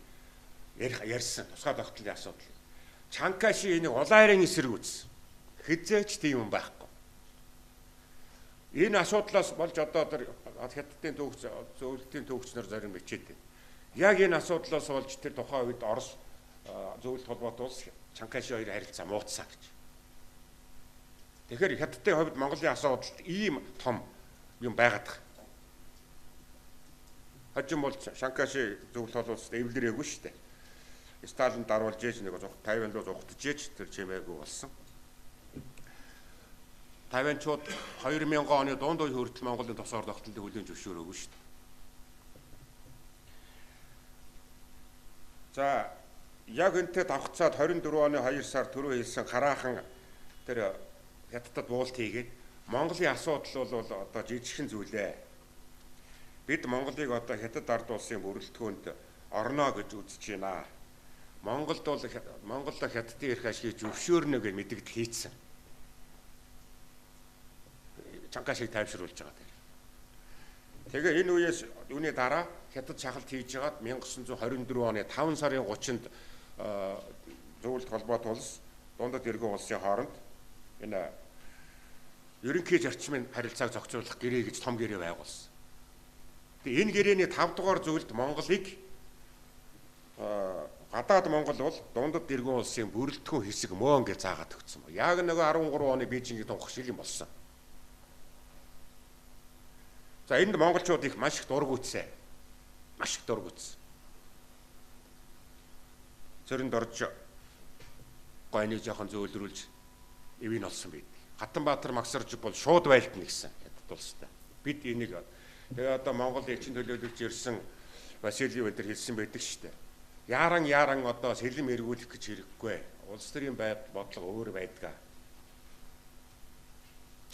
ярьсан тусгай тогтолцооны асуудлыг. Чанкаши энийг улаарын эсрэг үзсэн. Хизээч тийм юм байхгүй. Энэ асуудлаас болж одоо тэр хятадын төвөгч зөвлөлтийн төвөгчнөр зарим бичээд байна. Яг энэ асуудлаас болж тэр тухайн үед Орос зөвлөлт холбоот улс Чанкаши хоёр харилцаа муутсан гэж. Тэгэхээр хятадын хувьд Монголын асуудалд ийм том юм байгаад байна. Хажим бол Чанкаши зөвлөлт холбоот эвлэрээгүй шүү дээ. Сталин даруулж ээж нэг Тайван руу зугтж ээж тэр чимээгүй болсон. Тайванчууд 2000 оны дунд үе хүртэл Монголын тусгаар тогтолтыг хүлээн зөвшөөрөөгүй шүү дээ. За яг энтэй давхцаад 24 оны 2 сар түрүү хэлсэн хараахан тэр хятадд буулт хийгээд Монголын асуудал бол одоо жижигхэн зүйлээ. Бид Монголыг одоо хятад ард улсын бүрэлдэхүүнд орно гэж үзэж байна. Монголд бол Монголд хятадын эрх ашгийг зөвшөөрнө гэж мэдэгдэл хийцэн. Чанкашиг тайвшруулж байгаа тэр. Тэгээ энэ үеэс үүний дараа хятад шахалт хийж байгаад 1924 оны 5 сарын 30-нд зөвлөлт холбоот улс дундад эргэн улсын хооронд энэ ерөнхий зарчмын харилцааг зохицуулах гэрээ гэж том гэрээ байгуулсан. Тэгээ энэ гэрээний 5 дугаар зөвлөлт Монголыг гадаад Монгол бол дундад эргэн улсын бүрэлдэхүүн хэсэг мөн гэж заагаад өгсөн. Яг нөгөө 13 оны Бээжингийн тунх шиг юм болсон. За энд монголчууд их маш их дургуутсан. Маш их дургуутсан. Цэрэнд орж гойныг жоохон зөөлрүүлж эвийн олсон байд. Хатанбаатар Магсаржиг бол шууд байлтна гэсэн хятад улстай. Бид энийг тэгээ одоо Монгол элчин төлөөлөгч ирсэн Васильев өдөр хэлсэн байдаг шүү дээ. Яаран одоо сэлэм эргүүлэх гэж хэрэггүй. Улс төрийн бодлого өөр байдгаа.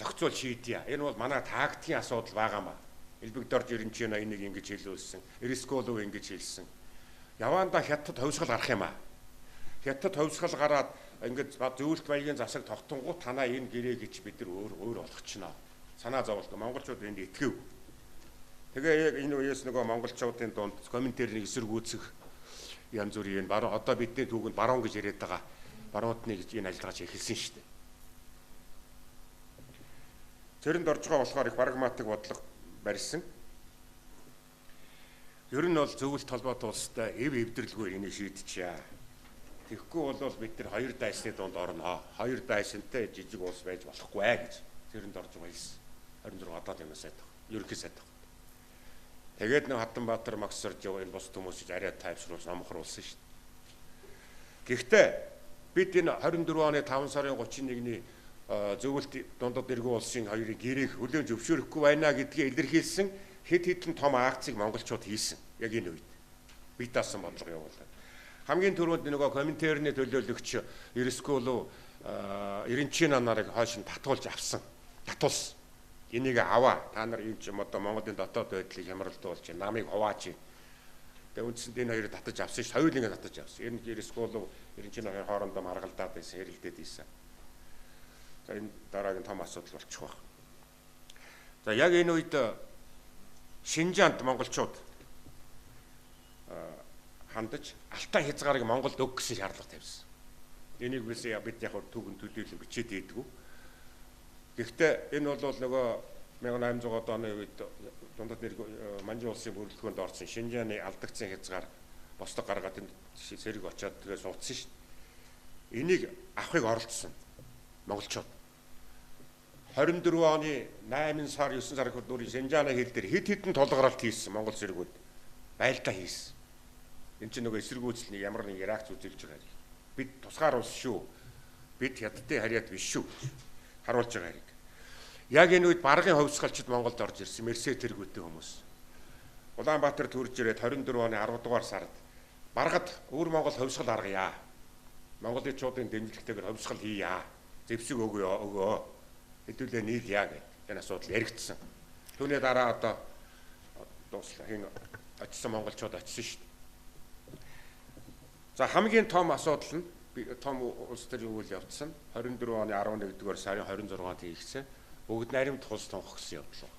Зохицуул шийдье. Энэ бол манай тактикийн асуудал байгаамаа. Элбэгдорж Ирэнчина энийг ингэж хэлүүлсэн. Эрисколов ингэж хэлсэн. Яваанда хятад ховсгал гарах юм аа. Хятад ховсгал гараад ингэж зөвлөлт баялагын засаг тогтонгууд танаа энэ гэрээ гэж бид нар өөр болгочноо. Санаа зовлт монголчууд энд итгэв. Тэгээ яг энэ үеэс нөгөө монголчуудын дунд комментэрийг эсэргүүцэх янз бүрийн баруун одоо бидний түүхэнд баруун гэж яриад байгаа баруунтны гэж энэ ажиллагаач эхэлсэн шүү дээ. Цэрэнд орж байгаа болохоор их прагматик бодлого барьсан. Ер нь бол зөвлөлт холбоот улстай эвдрэлгүй энийг шийдчихье. Тэгэхгүй бол бид нар хоёр дайсны дунд орно. Хоёр дайсантай жижиг улс байж болохгүй гэж цэрэнд орж байгаа хэлсэн. 26 одоо юм сайд. Ерөнхий сайд. Тэгээд нэг Хатанбаатар Магсаржиг энэ бус хүмүүсийг арай тайвшруулж номхруулсан шүү дээ. Гэхдээ бид энэ 24 оны 5 сарын 31-ний зөвлөлт дундад эргэн улсын хоёрын гэрээг хүлээн зөвшөөрөхгүй байна гэдгийг илэрхийлсэн хэд хэдэн том акцийг монголчууд хийсэн. Яг энэ үед бид даасан бодлого явуулаад. Хамгийн түрүүнд нөгөө комментэрний төлөөлөгч Эрисколов Ирэнчина нарыг хойш нь татуулж авсан. Татуулсан. Энийг аваа. Та нар энэ ч юм одоо Монголын дотоод байдлыг хямралдуулж намыг хуваач. Тэгээ үндсэнд энэ хоёрыг татаж авсан ш. Хоёулынгээ татаж авсан. Энэ Эрисколов Ирэнчина хоорондоо маргалдаад байсан, хэрэлдээд ийсэн. За энэ дараагийн том асуудал болчих واخ. За яг энэ үед Шинжаанд монголчууд хандаж Алтай хязгаарыг Монголд өг гэсэн шаардлага тавьсан. Энийг бид яг түүхэн төлөөлөн бичээд ийдгүү. Гэхдээ энэ бол нөгөө 1800 оны үед дундад Манжин улсын бүрэлдэхүүнд орсон Шинжааны алдагдсан хязгаар босдог гаргаад энэ сэрэг очиад тэгээ суудсан шүү дээ. Энийг авахыг оролдсон монголчууд 24 оны 8 сар 9 сар хүртэл Шинжааны хил дээр хэд хэдэн тулгаралт хийсэн монгол зэргүүд байлдаа хийсэн. Энд чинь нөгөө эсэргүүцэлний ямар нэг реакц үзүүлж байгаа. Бид тусгаар улс шүү. Бид хятадын харьяат биш шүү. Харуулж байгаа хэрэг. Яг энэ үед баргын ховсгалчид Монголд орж ирсэн Мерсет тэргүүтэй хүмүүс. Улаанбаатар төрж ирээд 24 оны 10 дугаар сард баргад өвөр Монгол ховсгал аргая. Монголчуудын дэмжлэгтэйгээр ховсгал хийя. Зэвсэг өгөө. Хэдүүлээ нийлъя гэх энэ асуудал яригдсан. Түүний дараа одоо дуслаа хин очсон монголчууд очсон шүү дээ. За хамгийн том асуудал нь том улс төрийн үйл явдсан 24 оны 11-р сарын 26-нд хийгдсэн бүгд наримт тус тунх гэсэн явдал.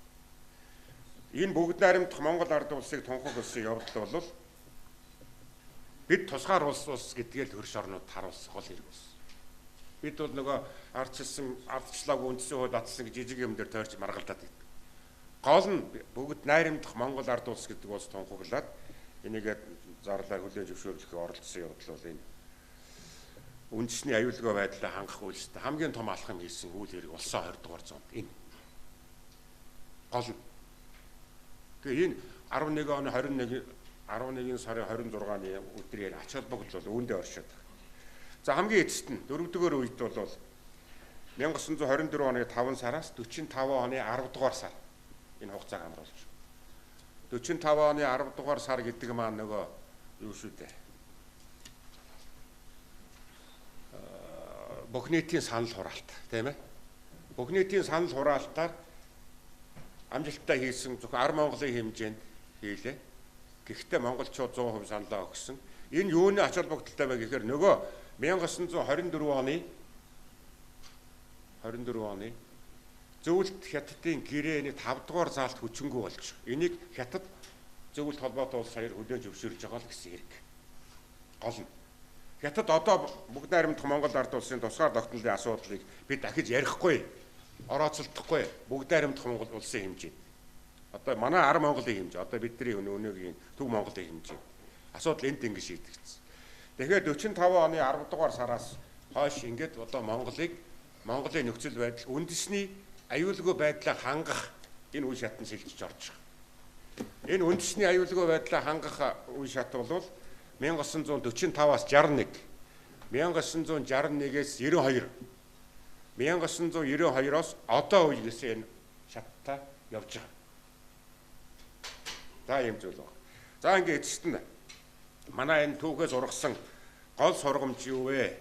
Энэ бүгд найрамдах Монгол ард улсыг тунхагласан явдал бол бид тусгаар улс гэдгээл хөрш орнууд харуулсан гол хэрэг болсон. Бид бол нөгөө ардчлалаг үндсэн хууль батсан жижиг юм дээр тойрч маргалдаад байдаг. Гол нь бүгд найрамдах Монгол ард улс гэдэг улс тунхаглаад энийгээ зарлаар хүлээн зөвшөөрлөхөөр оролцсон явдал бол энэ үндэсний аюулгүй байдлаа хангах үйлстэй хамгийн том алхам хийсэн үйл хэрэг улсын 20 дугаар зуунд энэ гол нь. Тэгээ энэ 11 оны 11 сарын 26-ны өдрийн ач холбогдол бол үүндээ оршоод байна. За хамгийн эцэст нь 4-р үед бол 1924 оны 5 сараас 45 оны 10 дугаар сар энэ хугацааг хамруулж. 45 оны 10 дугаар сар гэдэг маань нөгөө юу шүү дээ. Бүх нийтийн санал хураалт тийм ээ. Бүх нийтийн санал хураалтаар амжилттай хийсэн зөвхөн Ар Монголын хэмжээнд хийлээ. Гэхдээ монголчууд 100% саналаа өгсөн. Энэ юуны ач холбогдолтой вэ гэхээр нөгөө 1924 оны зөвлөлт хятадын гэрээний 5 дугаар заалт хүчингүй болж. Энийг хятад зөвлөлт холбоотой улс хоёр хүлээн зөвшөөрж байгаа л гэсэн хэрэг. Гол нь хятад одоо бүгд найрамдах Монгол ард улсын тусгаар тогтнолын асуудлыг бид дахиж ярихгүй, орооцолдохгүй бүгд найрамдах Монгол улсын хэмжээ. Одоо манай Ар Монголын хэмжээ, одоо бидний өнөөгийн Төв Монголын хэмжээ. Асуудал энд ингэ шийдэгдсэн. Тэгэхээр 45 оны 10 дугаар сараас хойш ингээд одоо Монголын нөхцөл байдал үндэсний аюулгүй байдлаа хангах энэ үе шатанд шилжиж орж байгаа. Энэ үндэсний аюулгүй байдлаа хангах үе шат бол 1945-аас 61, 1961-ээс 92, 1992-оос одоо үеэс энэ шаттай явж байгаа. За юм зүйл байна. За ингээд эцэст нь манай энэ түүхээс ургасан гол сургамж юу вэ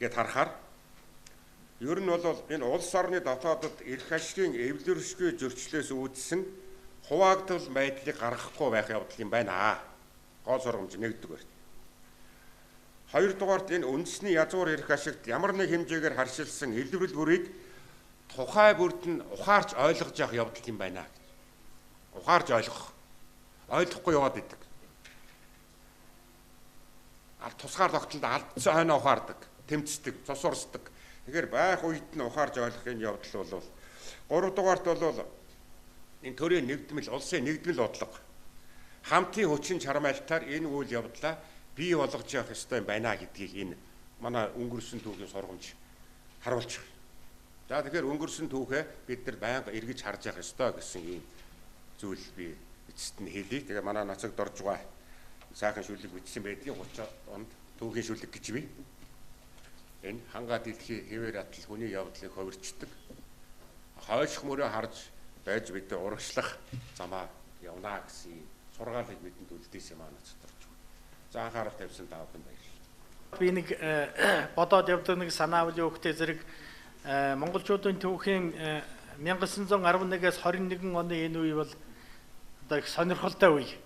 гэд харахаар ер нь бол энэ улс орны дотоодод эрх ашигын эвлэршгүй зөрчлөөс үүдсэн хуваагдал байдлыг гаргахгүй байх явдал юм байна. Гол сургамж нэгдүгээр. Хоёрдугаарт энэ үндэсний язгуур эрх ашигт ямар нэг хэмжээгээр харшилсан илрэл бүрийг тухай бүрд нь ухаарч ойлгож явах явдал юм байна. Ухаарч ойлгохгүй яваад идэг. Тусгаар тогтолд алдсан хойноо ухаардаг, тэмцдэг, цусурсдаг. Тэгэхээр байх үед нь ухаарч ойлгохын явдал бол 3-дугаарт бол энэ төрийн нэгдмэл, улсын нэгдмэл бодлого хамтын хүчин чармайлтаар энэ үйл явдлаа бий болгож явах ёстой юм байна гэдгийг энэ манай өнгөрсөн түүхийн сургамж харуулж байна. За тэгэхээр өнгөрсөн түүхээ бид нар байнга эргэж харж явах ёстой гэсэн ийм зүйл би эцэст нь хэлье. Тэгээ манай нацагд орж байгаа сайхан шүлэг бичсэн байдгийн 30 онд түүхийн шүлэг гэж би энэ хангаа дэлхий хэвээр атал хүний явдлыг хувирчдаг. Хойших мөрөө харж байж бид урагшлах замаа явнаа гэсэн сургаалыг бидэнд үлдээсэн маань цогторч байна. За анхаарал тавьсан та бүхэнд баярлалаа. Би нэг бодоод явдаг нэг санаа авал өгөхтэй зэрэг монголчуудын түүхийн 1911-ээс 21 оны энэ үе бол одоо их сонирхолтой үе.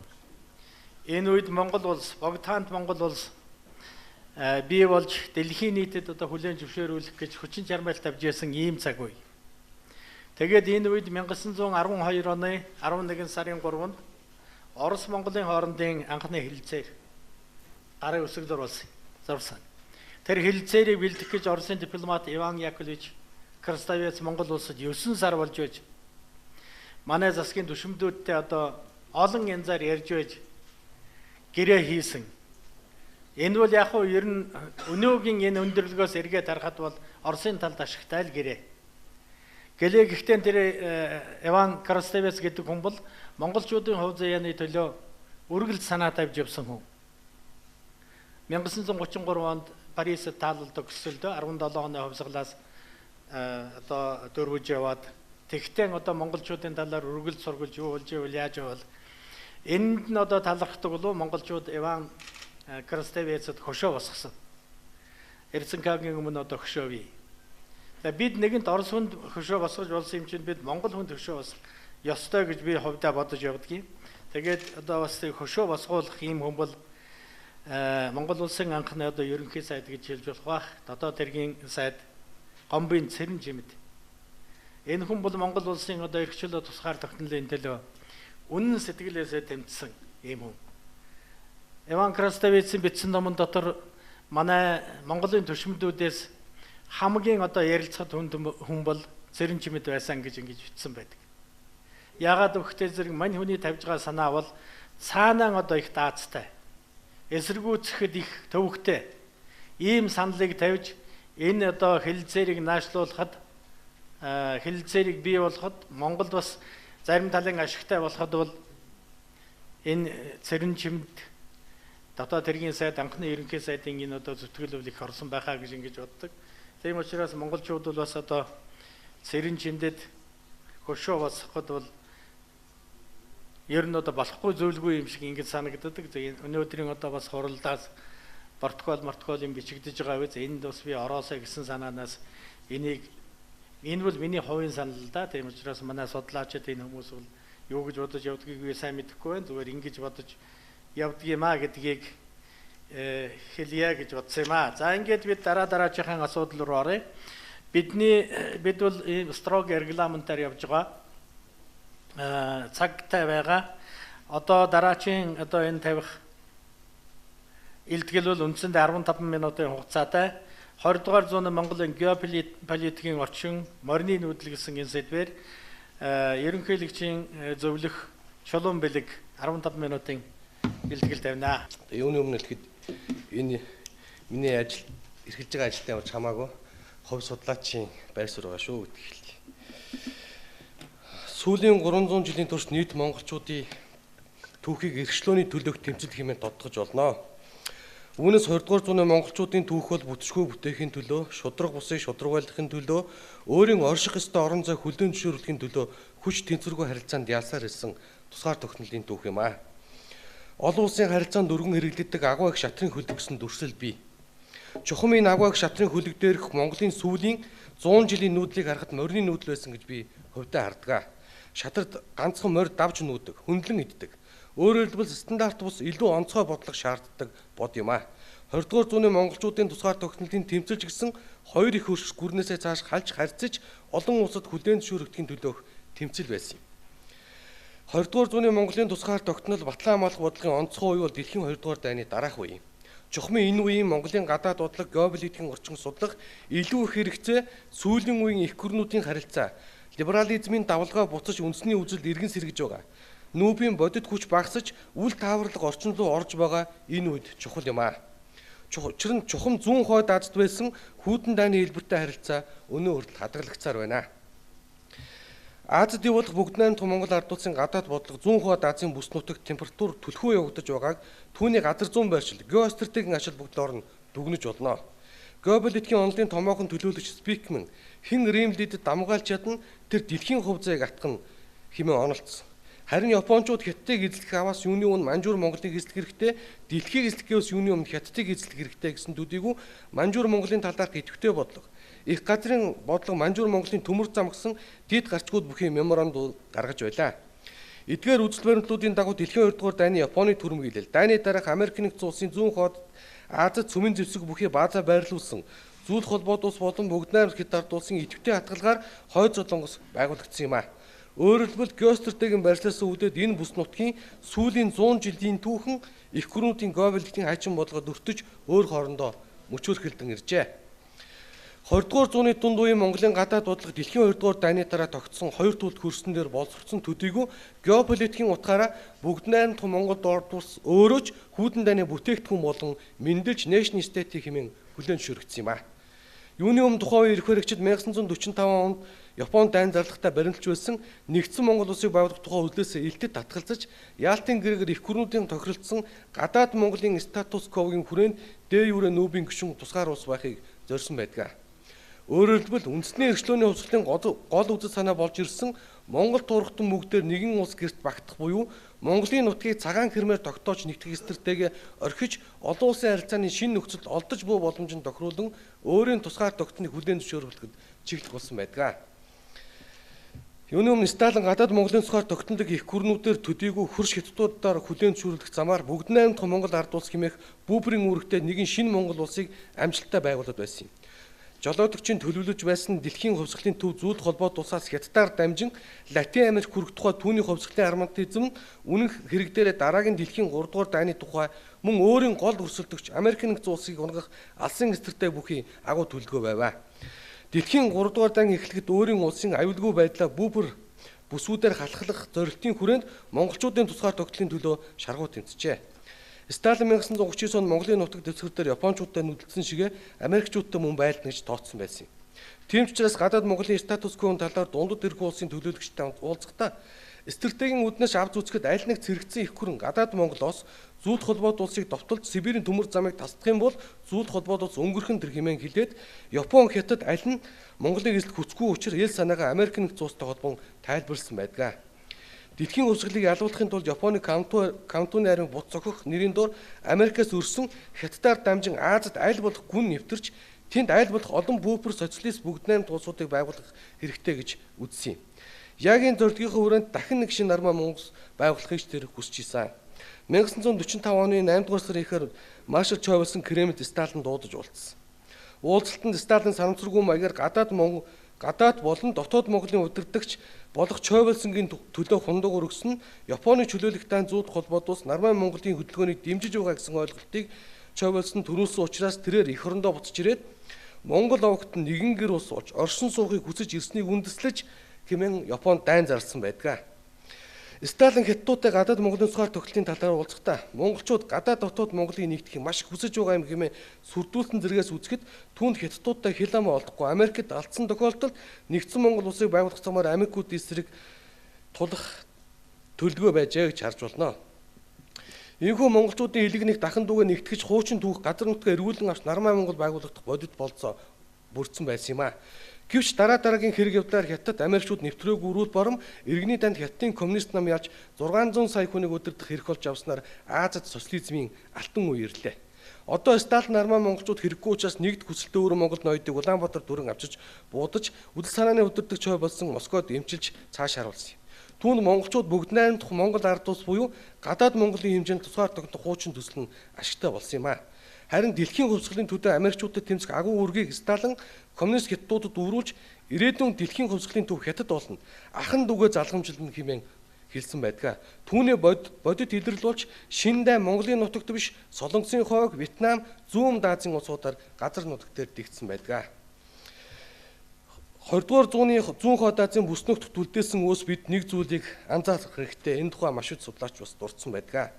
Энэ үед Монгол улс, богдхаант Монгол улс бий болж дэлхийн нийтэд одоо хүлээн зөвшөөрүүлэх гэж хүчин чармайлт авч яасан ийм цаг үе. Тэгээд энэ үед 1912 оны 11 сарын 3-нд Орос Монголын хоорондын анхны хэлэлцээр гарын үсгэлэр зурсан. Тэр хэлэлцээрийг бэлдэх гэж Оросын дипломат Иван Яковлевич Крставец Монгол улсад 9 сар болж байж манай засгийн түшимдүүдтэй одоо олон янзаар ярьж байж гэрээ хийсэн. Энэ бол яг хөө ер нь өнөөгийн энэ өндөрлгөөс эргээд харахад бол Оросын талд ашигтай л гэрээ. Гэхдээ тэр Иван Крставец гэдэг хүн бол монголчуудын хувь заяаны төлөө үргэлж санаа тавьж явсан хүн. 1933 онд Парист таалалдаг өсөлдөө 17 оны хувьсгалаас одоо дөрвөж яваад тэгтээ одоо монголчуудын талаар үргэлж сургуулж юу болж ивэл яаж ивэл энд нь одоо талархдаг болов монголчууд Иван Крставецэд хөшөө босгосон. Эрдэнэгийн өмнө одоо хөшөө бий. Бид нэгэнт Орос хүнд хөшөө босгож болсон юм чинь бид Монгол хүнд хөшөө босгох ёстой гэж би хувьдаа бодож явдгийг. Тэгээд одоо бас хөшөө босгуулах юм хүн бол Монгол улсын анхны одоо ерөнхий сайд гэж хэлж болох бах. Дотоод хэргийн сайд Гомбын Цэрэн Жимэд. Энэ хүн бол Монгол улсын одоо эрхчлөө тусгаар тогтнолын төлөө үнэн сэтгэлээсээ тэмцсэн ийм хүн. Иван Крастовицын бичсэн номон дотор манай Монголын төшмөдүүдээс хамгийн ярилцахад хүн бол Цэрэн Чимэд байсан гэж ингэж бичсэн байдаг. Яагаад өгөхтэй зэрэг мань хүний тавьж байгаа санаа бол цаанаа их даацтай. Эсэргүүцэхэд их төвөгтэй. Ийм саналыг тавьж энэ хэлэлцээрийг наашлуулахад хэлэлцээрийг бий болгоход Монголд бас зарим талын ашигтай болоход бол энэ Цэрэн Чимэд дотоод хэргийн сайд анхны ерөнхий сайдын энэ зүтгэлөвл их орсон байхаа гэж ингэж боддог. Тийм учраас монголчууд бол бас Цэрэн Чимэдэд хөшөө босгоход бол ер нь болохгүй зөвлгүй юм шиг ингэж санагддаг. Өнөөдрийн бас хуралдаас протокол юм бичигдэж байгаа үз. Энд бас би ороосоо гэсэн санаанаас энэ бол миний хувийн санал да. Тийм учраас манай судлаачид энэ хүмүүс бол юу гэж бодож явдгийг би сайн мэдэхгүй байна. Зүгээр ингэж бодож явдаг юм а гэдгийг хэлье гэж бодсон юм а. За ингээд бид дараагийн асуудал руу оръё. Бид бол строг регламентаар явж байгаа. Цагтай байгаа. Дараагийн энэ тавих илтгэл бол үндсэндээ 15 минутын хугацаатай 20 дугаар зууны Монголын геополитикийн орчин, морины нүүдэл гэсэн энэ сэдвээр ерөнхийлөгчийн зөвлөх Чулуун Бэлэг 15 минутын бэлтгэл тавина. Юуны өмнө хэлэхэд энэ миний ажил эрхэлж байгаа ажилтай явж хамаагүй хувь судлаачийн байр суурь байгаа шүү гэдэг хэлье. Сүүлийн 300 жилийн турш нийт монголчуудын түүхийг эрхчлөөний төлөөх тэмцэл хэмээн тодтогч болно. Үүнээс 20 дугаар зууны монголчуудын түүх бол бүтшгүй бүтээхийн төлөө, шудраг бусыг шудрагвайлахын төлөө, өөрийн орших ёстой орон зай хүлээн зөвшөөрлөхийн төлөө хүч тэнцвэргүй харилцаанд ялсаар ирсэн тусгаар тогтнолын түүх юм а. Олон улсын харилцаанд өргөн хэрэглэдэг агуу их шатрын хөлөг гэсэн дүрслэл бий. Чухамын агуу их шатрын хөлөг дээрх Монголын сүүлийн 100 жилийн нүүдлийг харахад морины нүүдэл байсан гэж би хувьдаа харддаг. Шатрд ганцхан морь давж нүүдэг, хөндлөн иддэг. Өөрөөр хэлбэл стандарт бус илүү онцгой бодлого шаарддаг бод юм а. 20 дугаар зууны монголчуудын тусгаар тогтнолын тэмцэлж гисэн хоёр их хөрш гүрнээсээ цааш халж харьцаж олон улсад хүлээн зөвшөөрөгдөхийн төлөөх тэмцэл байсан юм. 20 дугаар зууны Монголын тусгаар тогтнол Батлан хамгаалах бодлогын онцгой үе бол дэлхийн 2 дугаар дайны дараах үе. Чухмын энэ үеийн Монголын гадаад бодлого геополитикийн орчин судлах илүү их хэрэгцээ сүүлийн үеийн их гүрнүүдийн харилцаа, либерализмын давалгаа буцаж үндэсний үзэлд иргэн сэргэж байгаа. Нүүбийн бодит хүч багасж үл тааварлаг орчин руу орж байгаа энэ үед чухал юм а. Чухам зүүн хойд Азад байсан Хүйтэн дайны хэлбэртэй харилцаа өнөө хүртэл хадгалагдсаар байна. Азад явуулах бүгд найрамд Монгол ард улсын гадаад бодлого зүүн хойд Азийн бүс нутагт температур түлхүү явагдаж байгааг түүний газар зүүн байршил, геостратегийн ашил бүгд орно дүгнэж болно. Геополитикийн онолын томоохон төлөөлөгч Спикман хэн Римлидэд дамгаалж чадна тэр дэлхийн хувь зайг атгах хэмээн онолцсон. Харин Япончууд Хятадыг эзлэх аваас юуны өмнө Манжуур Монголыг эзлэх хэрэгтэй, дэлхийг эзлэхээс юуны өмнө Хятадыг эзлэх хэрэгтэй гэсэн төдийгүй Манжуур Монголын талаарх идэвхтэй бодлого. Их газрын бодлого Манжуур Монголын төмөр замгсан дид гарчгууд бүхий меморандум гаргаж байлаа. Эдгээр үзэл баримтлуудын дагуу дэлхийн 2 дугаар дайны Японы түрэмгийлэл, дайны дараах Америк нэгдсэн улсын зүүн хойд Азад цөмийн зэвсэг бүхий баазаа байрлуулсан зүйл холбоот улс болон бүгд найрамд Хятад ард улсын идэвхтэй хатгалгаар хойд Солонгос байгуулагдсан юм а. Өөрөөр хэлбэл геостратегийн барьцлаас үүдээд энэ бүс нутгийн сүүлийн 100 жилийн түүхэн их гүрнүүдийн геополитикийн хайчин бодлогод өртөж өөр хоорондоо мөчөөрхөлдөн иржээ. 20 дугаар зууны дунд үеийн Монголын гадаад бодлого дэлхийн 2 дугаар дайны дараа тогтсон хоёр тулд хөрсөн дээр боловсрсон төдийгүй геополитикийн утгаараа бүгд найрамд Монголд орд улс өөрөө ч Хүйтэн дайны бүтээгдэхүүн болон мэндэлж nation state хэмээн хүлээн зөвшөөрөгдсөн юм а. Юуны өмнө тухайн үеийн эрх баригчид 1945 онд Японд дайн зарлагтай баримталж байсан нэгдсэн Монгол улсыг байгуулах тухай үдлээсээ илтэд татгалзаж Яалтын гэрээр их гүрнүүдийн тохиролцсон гадаад Монголын статус ковгийн хүрээнд дээ юурэ нүүбийн гишүүн тусгаар улс байхыг зорьсон байдаг. Өөрөөр хэлбэл үндэсний эрхчлөөний хувьслын гол үзэл санаа болж ирсэн Монгол турхтан бүгдээр нэгэн улс гэрт багтах буюу Монголын нутгийг цагаан хэрмээр тогтоож нэгтгэх стратеги орхиж олон улсын харилцааны шинэ нөхцөлд олдож буй боломжийг тохируулан өөрийн тусгаар тогтныг хүлээн зөвшөөрөхөд чиглэл болсон байдаг. Юуны өмнө Сталин гадаад Монголын тусгаар тогтнолыг их гүрнүүдээр төдийгүй хөрш хятадуудаар хүлээн зөвшөөрлөх замаар бүгд найрамдах Монгол ард улс хэмээх бүүбрийн үүрэгтэй нэгэн шинэ Монгол улсыг амжилттай байгуулад байсан юм. жолоодогчийн төлөвлөж байсан дэлхийн хувьсгалын төв зүйд холбоо тусаас Хятадаар дамжин Латин Америк хүрэх тухай түүний хувьсгалын арматизм үнэнх хэрэг дээрээ дараагийн дэлхийн 3 дугаар дайны тухай мөн өөрийн гол өрсөлдөгч Америк нэгдсэн улсыг унгах алсын эсрэгтэй бүхий агуу төлөвлөгөө байв. Дэлхийн 3 дугаар дан эхлэхэд өөрийн улсын аюулгүй байдлаа бүбэр бүсүүдээр халахлах зорилтын хүрээнд монголчуудын тусгаар тогтлын төлөө шаргуу тэмцжээ. Сталин 1939 онд Монголын нутаг дэвсгэр дээр Япончуудтай нүдэлсэн шигээ Америкчуудтай мөн байлна гэж тооцсон байсан юм. Тийм ч учраас гадаад Монголын статус квоны талаар дундад ирэх улсын төлөөлөгчтэй уулзахдаа стратегийн үднэс авч үзэхэд аль нэг цэрэгцэн их хүрэн гадаад Монголоос зүйд холбоот улсыг довтолж Сибирийн төмөр замыг тасдах юм бол зүйд холбоот улс өнгөрхөн тэр хэмээн хэлээд Япон Хятад аль нь Монголыг эзлэх хүчгүй учраас эл санаагаа Америк нэгдсэн улстай холбон тайлбарлсан байдаг. Дэлхийн хувьсгалыг ялуулахын тулд Японы Кантуны армийг бут цохих нэрийн доор Америкаас өрсөн Хятадаар дамжин Азад аль болох гүн нэвтэрч тэнд аль болох олон бүпэр социалист бүгд найрамд улсуудыг байгуулах хэрэгтэй гэж үзсэн юм. Яг энэ зорилгынхаа хүрээнд дахин нэг шинэ армаа Монгол байгуулахыг ч тэр хүсэж исэн. 1945 оны 8 дугаар сарын эхээр Маршал Чойвелсон Кремльд Сталин дуудаж уулзсан. Уулзалтанд Сталин санамсаргүй маягаар гадаад болон дотоод Монголын удирдагч болох Чойвелсонгийн төлөө хундаг өргөсөн Японы чөлөөлөх дан зүйд холбоот улс Нарман Монголын хөдөлгөөнийг дэмжиж байгаа гэсэн ойлголтыг Чойвелсон төрүүлсэн учраас тэрээр эх орондоо буцаж ирээд Монгол овогт нэгэн гэр улс болж оршин суухыг хүсэж ирснийг үндэслэж хэмээн Японд дайн зарласан байдаг. Сталин Хятадтай гадаад Монголын цогцоор тогтлын талаар уулзахдаа монголчууд гадаад дотоод Монголыг нэгтгэхийг маш их хүсэж байгаа юм хэмээн сүрдүүлсэн зэрэгээс үзэхэд түүнд Хятадтай хил амаа олдохгүй Америкт алдсан тохиолдолд нэгдсэн Монгол улсыг байгуулах замаар Америкууд эсрэг тулах төлөвлөгөө байжээ гэж харж болно. Ийхүү монголчуудын элэг нэг дахин дүүгээ нэгтгэж хуучин түүх газар нутгаа эргүүлэн авч Нарман Монгол байгуулагдах бодит болцоо бүрдсэн байсан юм а. Гэвч дараагийн хэрэг явдлаар Хятад Америкчууд нэвтрээгүй өрүүл бором иргэний танд Хятадын коммунист нам яаж 600 сая хүнийг удирдах хэрэг болж авснаар Азад социализмын алтан үе ирлээ. Одоо Сталин Нарман монголчууд хэрэггүй учраас нэгд хүсэлтээ өөрөө Монголд ноёдыг Улаанбаатар дүрэн авчиж буудаж үдэл санааны удирдагч хой болсон Москвад эмчилж цааш харуулсан юм. Түүнд монголчууд бүгд найрамдах Монгол ард улс буюу гадаад Монголын хэмжээнд тусгаар тогтнох хуучин төсөл нь ашигтай болсон юм а. Харин дэлхийн хувьсгалын төдөө Америкчуудад тэмцэх агуу үргийг Сталин коммунист хятадуудад өрүүлж ирээдүйн дэлхийн хувьсгалын төв Хятад болно. Ахан дүүгээ залгамжлна хэмээн хэлсэн байдаг. Түүний бодит илрэл болж шинэ дай Монголын нутагт биш Солонгосын хойг, Вьетнам, Зүүн Азийн улсуудаар газар нутаг дээр дэгдсэн байдаг. 20 дугаар зууны зүүн хойд Азийн бүс нутагт үлдээсэн өөс бид нэг зүйлийг анзаарах хэрэгтэй. Энэ тухай маш их судлаач бас дурдсан байдаг.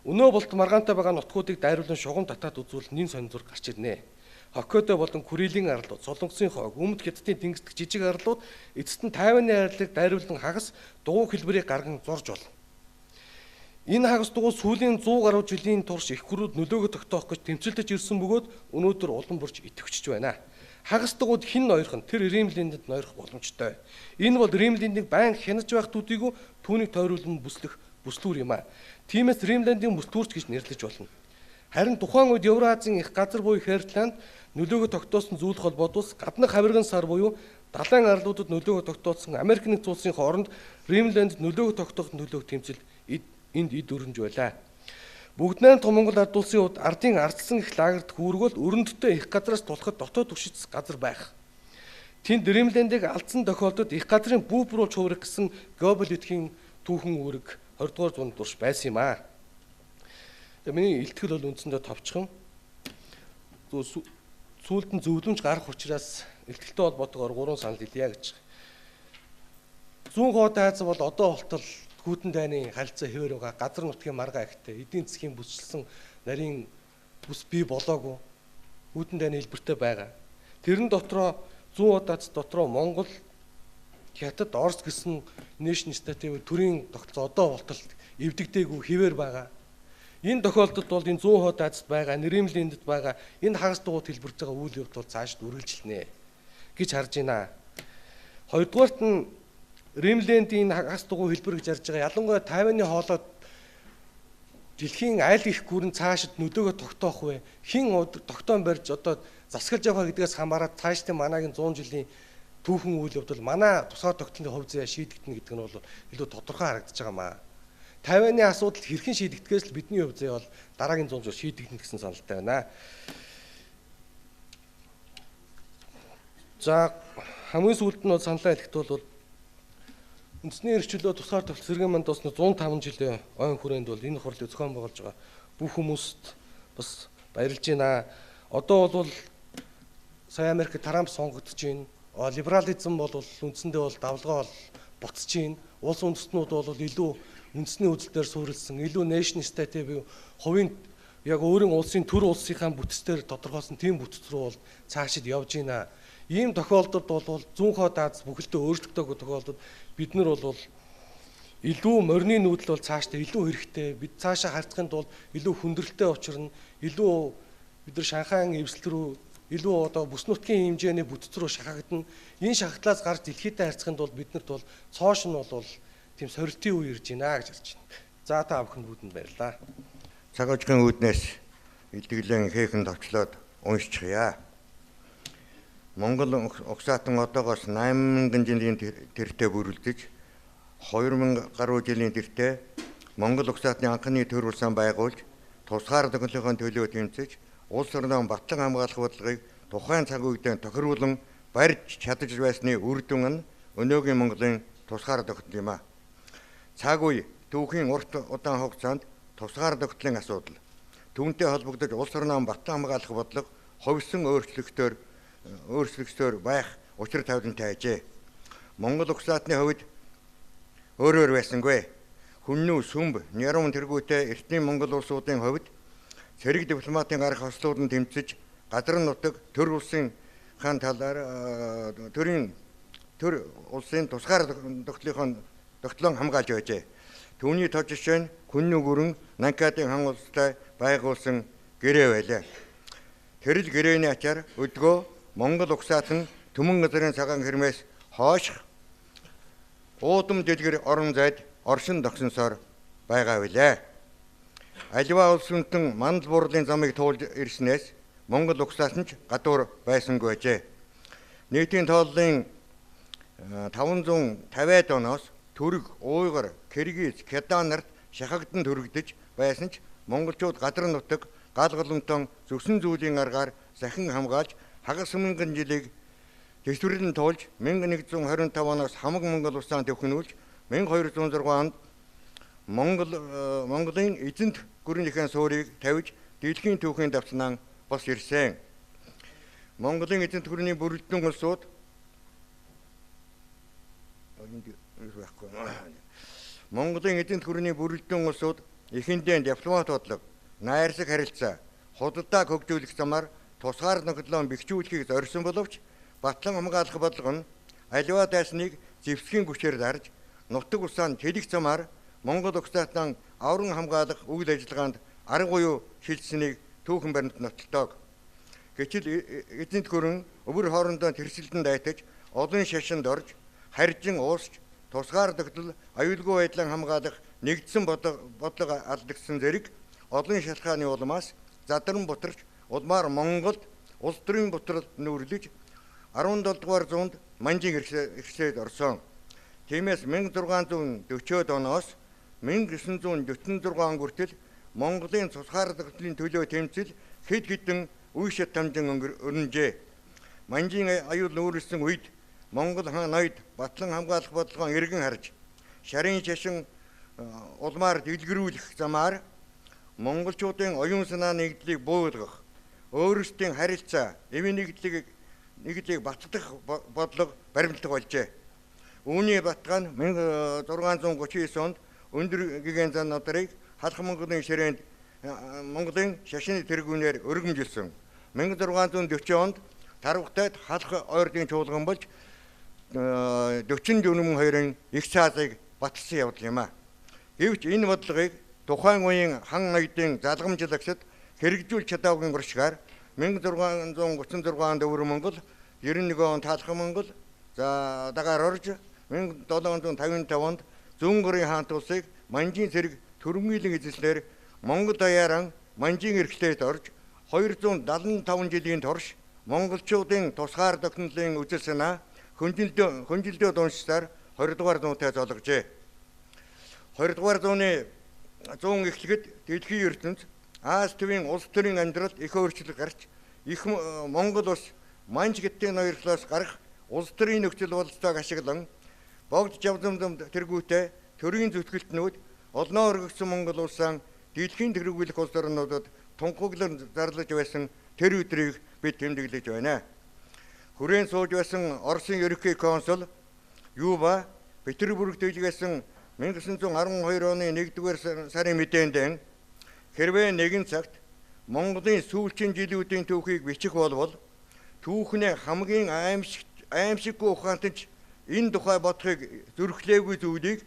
Өнөө болт маргаантай байгаа нутгуудыг дайруулан шугам татаад үзвэл нэн сонирхол гарч ирнэ. Хоккодо болон Курилийн арлууд, Солонгосын хойг, Өмнөд Хятадын тэнгисдэх жижиг арлууд эцэст нь Тайваны арлыг дайруулан хагас дугуй хэлбэрийг гарган зурж болно. Энэ хагас дугуй сүүлийн 100 гаруй жилийн турш их гүрүүд нөлөөгөө тогтоох гэж тэмцэлдэж ирсэн бөгөөд өнөөдөр улам бүрж идэвхжиж байна. Хагас дугуйд хэн ноёрхон тэр Римлэндэд ноёрох боломжтой. Энэ бол Римлэндийг байн хянаж байх төдийгүй түүнийг тойруулан бүслүүр юм а. Тиймээс Римлэндийн бүслүүрч гэж нэрлэж болно. Харин тухайн үед Евразийн их газар буюу Хертланд нөлөөгөө тогтоосон зүйд холбоот улс гаднах хавирган сар буюу далайн арлуудад нөлөөгөө тогтоосон Америк нэгдсэн улсын хооронд Римлэнд нөлөөгөө тогтоох нөлөөх тэмцэл энд эд өрнж байлаа. Бүгд найрамдах Монгол ард улсын хувьд ардын ардсан их лагерт хүргэл өрөндтэй их газраас тулахад дотоод түшиж газар байх. Тэнд Римлэндийг алдсан тохиолдолд их газрын бүпр болж хувирах гэсэн Гёбель эдхийн түүхэн үүрэг 20 дугаар зуунд турш байсан юм а. Тэгээ миний илтгэл бол үндсэндээ товчхон. Сүүлд нь зөвлөмж гарах учраас илтгэлтэй холбоотойгоор 3 санал хэлье гэж. Зүүн хойд Аз бол одоо болтол Хүйтэн дайны харилцаа хэвээр байгаа. Газар нутгийн маргаа ихтэй, эдийн засгийн бүсчилсэн нарийн бүс бий болоогүй. Хүйтэн дайны хэлбэртэй байгаа. Тэрэн дотроо зүүн хойд Аз дотроо Монгол, Хятад, Орос гэсэн нэшн статив төрийн тогтолцоо одоо болтол эвдэгдээгүй хэвээр байгаа. Энэ тохиолдолд бол энэ зүүн хойд Азад байгаа, Римлэндэд байгаа энэ хагас дугуйд хэлбэрж байгаа үйл явдал цаашд үргэлжилнэ гэж харж байна. Хоёрдугаарт нь Римлэндийн хагас дугуй хэлбэр гэж ярьж байгаа. Ялангуяа Тайваны хоолойд дэлхийн айл их гүрэн цаашид нөлөөгөө тогтоох вэ? Хин тогтоон барьж одоо засгалж явах гэдгээс хамаарат цаашдын манайгийн 100 жилийн түүхэн үйл явдал манай тусгаар тогтолцооны хувь заяа шийдэгдэнэ гэдэг нь бол илүү тодорхой харагдаж байгаа маа. Тайваны асуудал хэрхэн шийдэгдэхээс л бидний хувь заяа бол дараагийн 100 жил шийдэгдэнэ гэсэн саналтай байна. За хамгийн сүүлд нь саналаа хэлэхэд бол үндэсний эрхчлөө тусгаар төвлөрсөн цэргийн манд бас 105 жилийн ойн хүрээнд бол энэ хурлыг зохион байгуулж байгаа бүх хүмүүст бас баярлж байна. Одоо бол сая Америк Трамп сонгогдож байна. Либерализм бол үндсэндээ бол давлгаа бол буцаж байна. Улс үндэстнүүд бол илүү үндэсний үзэлтээр суурилсан, илүү nation state буюу хувийн яг өөрийн улсын төр улсынхаа бүтцээр тодорхойлсон тийм бүтц рүү бол цаашид явж байна. Ийм тохиолдолд бол зүүнхөө дааз бүхэлдээ өөрчлөгдөг тохиолдолд бид нар бол илүү морины нүүдэл бол цаашдаа илүү хэрэгтэй. Бид цаашаа харьцахын тулд илүү хүндрэлтэй учрна. Илүү бид нар Шанхайн эвсэл рүү илүү одоо бүс нутгийн хэмжээний бүтц рүү шахагдана. Энэ шахагдлаас гарч дэлхийдээ харьцахын тулд биднэрт бол цоош нь бол тийм сорилтын үе ирж байна гэж харж байна. За та бүхэнд бүгдэнд баярлалаа. Цаг ажгийн үүднээс илтгэлэн хийхэн товчлоод уншчихъя. Монгол угсаатан одоогоос 8000 жилийн тэртээ бүрэлдэж 2000 гаруй жилийн тэртээ Монгол угсаатны анхны төр улсаа байгуулж тусгаар төгөлөхийн төлөө тэмцэж улс орноо батлан хамгаалах бодлогыг тухайн цаг үедээ тохируулан барьж чадаж байсны үр дүн нь өнөөгийн Монголын тусгаар тогтол юм а. Цаг үе түүхийн урт удаан хугацаанд тусгаар тогтлын асуудал түүнтэй холбогдож улс орноо батлан хамгаалах бодлого ховсон өөрчлөгчдөр байх учир тавилантай ажээ. Монгол угсаатны хувьд өөрөөр байсангүй. Хүннүү сүмб, нярам тэргүүтэй эртний Монгол улсуудын хувьд цэрэг дипломатын гарах хослууд нь тэмцэж газар нутаг төр улсын хаан талаар төр улсын тусгаар тогтлон хамгаалж байжээ. Түүний тод жишээ нь Хүннүү гүрэн Нанкадын хан улстай байгуулсан гэрээ байлаа. Тэрл гэрээний ачаар өдгөө Монгол угсаат нь Түмэн газрын цагаан хэрмээс хойш уудам дэлгэр орон зайд оршин тогсонсоор байгаа билээ. Аливаа улс үнтэн мандал бурлын замыг туулж ирснээс Монгол угсаат нь гадуур байсангүй ажээ. Нийтийн тооллын 550-аад оноос Түрэг, Уйгар, Киргиз, Кедан нарт шахагдан төрөгдөж байсан ч монголчууд газар нутаг гал голомтон зөвсөн зүйлийн аргаар сахин хамгаалж хагас мянган жилийг дэвтрэрлэн туулж 1125 оноос хамаг Монгол улсаа төвхнүүлж 1206 онд Монголын эзэнт гүрнийхэн суурийг тавьж дэлхийн түүхийн давтнаа бос ирсэн. Монголын эзэнт гүрний бүрэлдэхүүн улсууд Монголын эзэнт гүрний бүрэлдэхүүн улсууд эхэндээ дипломат бодлого, найрсаг харилцаа, худалдааг хөгжүүлэх замаар тусгаар нөхөдлөө бэхжүүлэхийг зорьсон боловч батлан хамгаалах бодлого нь аливаа дайсныг зэвсгийн хүчээр дарж нутаг усаанд хэлэх замаар Монгол угсаатан авран хамгаалах үйл ажиллагаанд арга буюу шилжсэнийг түүхэн баримт нотолдог. Гэвч эзэнт гүрэн өвөр хоорондоо тэрсэлдэн дайтаж олон шашинд орж харьжин уусч тусгаар тогтол аюулгүй байдлаа хамгаалах нэгдсэн бодлого алдагдсан зэрэг олон шалтгааны улмаас задран бутарч улмаар Монголд улс төрийн бутралд нүүрлэж 17 дугаар зуунд манжин ирсээд орсон. Тиймээс 1640 оноос 1946 он хүртэл Монголын тусгаар тогтлын төлөө тэмцэл хэд хэдэн үе шат хамжин өрнөжээ. Манжин аюул нүүрлсэн үед Монгол хаан ноёд батлан хамгаалах бодлогоо эргэн харж шарын шашин улмаар дэлгэрүүлэх замаар монголчуудын оюун санаа нэгдлийг буулгах, өөрсдийн харилцаа, эвийн нэгдлийг баттгах бодлого баримтлах болжээ. Үүний баталгаа нь 1639 онд өндөр гигэн зан надрыг халах Монголын ширээнд Монголын шашины тэргүүнээр өргөмжилсөн. 1640 онд Тарвагтайд халах ойрдын чуулган болж 44-2-ын их цаазыг баталсан явдал юм а. Гэвч энэ бодлогыг тухайн үеийн хан ноёдын залгамжлагчид хэрэгжүүлж чадаагүй уршгаар 1636 онд Өвөр Монгол, 91 онд Талх Монгол, за дагаар орж 1755 онд Зүүн Горын хаант улсыг Манжин цэрэг төрөмгийлэн эзэслэр Монгол даяаран Манжин эрхлээд орж 275 жилийн турш монголчуудын тусгаар тогтнолын үзэл санаа хүнжилдөө уншсаар 20 дугаар зуунтай золгожээ. 20 дугаар зууны зуун эхлэхэд дэлхийн ертөнц Аз төвийн улс төрийн амьдралд их өөрчлөлт гарч их Монгол улс манж гэдгийн ноёрлоос гарах улс төрийн нөхцөл бололцоог ашиглан богд жавзамд тэргүүтээ төрийн зүтгэлтнүүд олноо өргөгсөн Монгол улсаа дэлхийн тэргүүлэх улс орнуудад тунхаглан зарлаж байсан тэр өдрийг бид тэмдэглэж байна. Хүрээнд сууж байсан Оросын ерөнхий консул Юба Петербургт дэлгэсэн 1912 оны 1-р сарын мэдээндээ хэрвээ нэгэн цагт Монголын сүүлчийн жилүүдийн түүхийг бичих болвол түүхнээ хамгийн аимшиггүй ухаантайч энэ тухай бодохыг зүрхлээгүй зүйлийг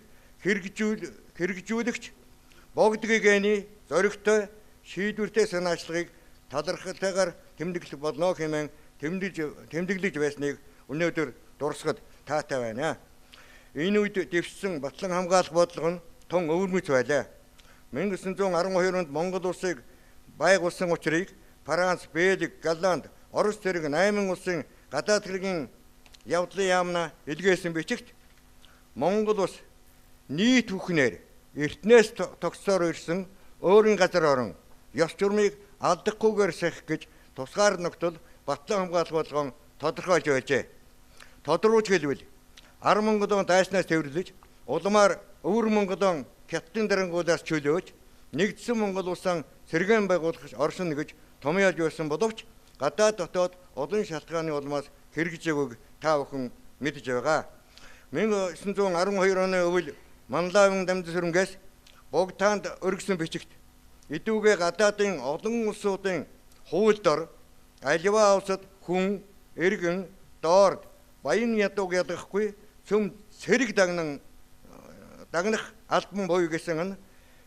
хэрэгжүүлэгч богдгийгээний зоригтой шийдвэртэй санаачлагыг талархалтайгаар тэмдэглэх болно хэмээн тэмдэглэж байсныг өнөөдөр дурсахад таатай байна. Энэ үед дэвшсэн батлан хамгаалах бодлого нь тун өвөрмөц байлаа. 1912 онд Монгол улсыг байгуулсан учрыг Франц, Бельги, Голланд, Орос зэрэг 8 улсын гадаад хэргийн явдлын яамна илгээсэн бичигт Монгол улс нийт бүхнээр эртнээс тогтсоор ирсэн өөрийн газар орон ёс журмыг алдахгүйгээр сахих гэж тусгаар нөхцөл батлан хамгаалах болгон тодорхойлж байжээ. Тодруулж хэлбэл 10 Монголын дайснаас төвөрлөж улмаар өвөр Монголын хятадын дарангуулаас чөлөөж нэгдсэн Монгол улсаа сэргээн байгуулах орсон гэж томьёолж байсан боловч гадаад дотоод олон шалтгааны улмаас хэрэгжээгүйг та бүхэн мэдж байгаа. 1912 оны өвөл Манлайвын дамжин сүрэнгээс Богдаанд өргөсөн бичигт идүүгээ гадаадын олон улсуудын хууль дор аливаа улсад хүн, эргэн, доорд, баян ядууг ядахгүй цөм цэрэг дагнах албан буюу гэсэн нь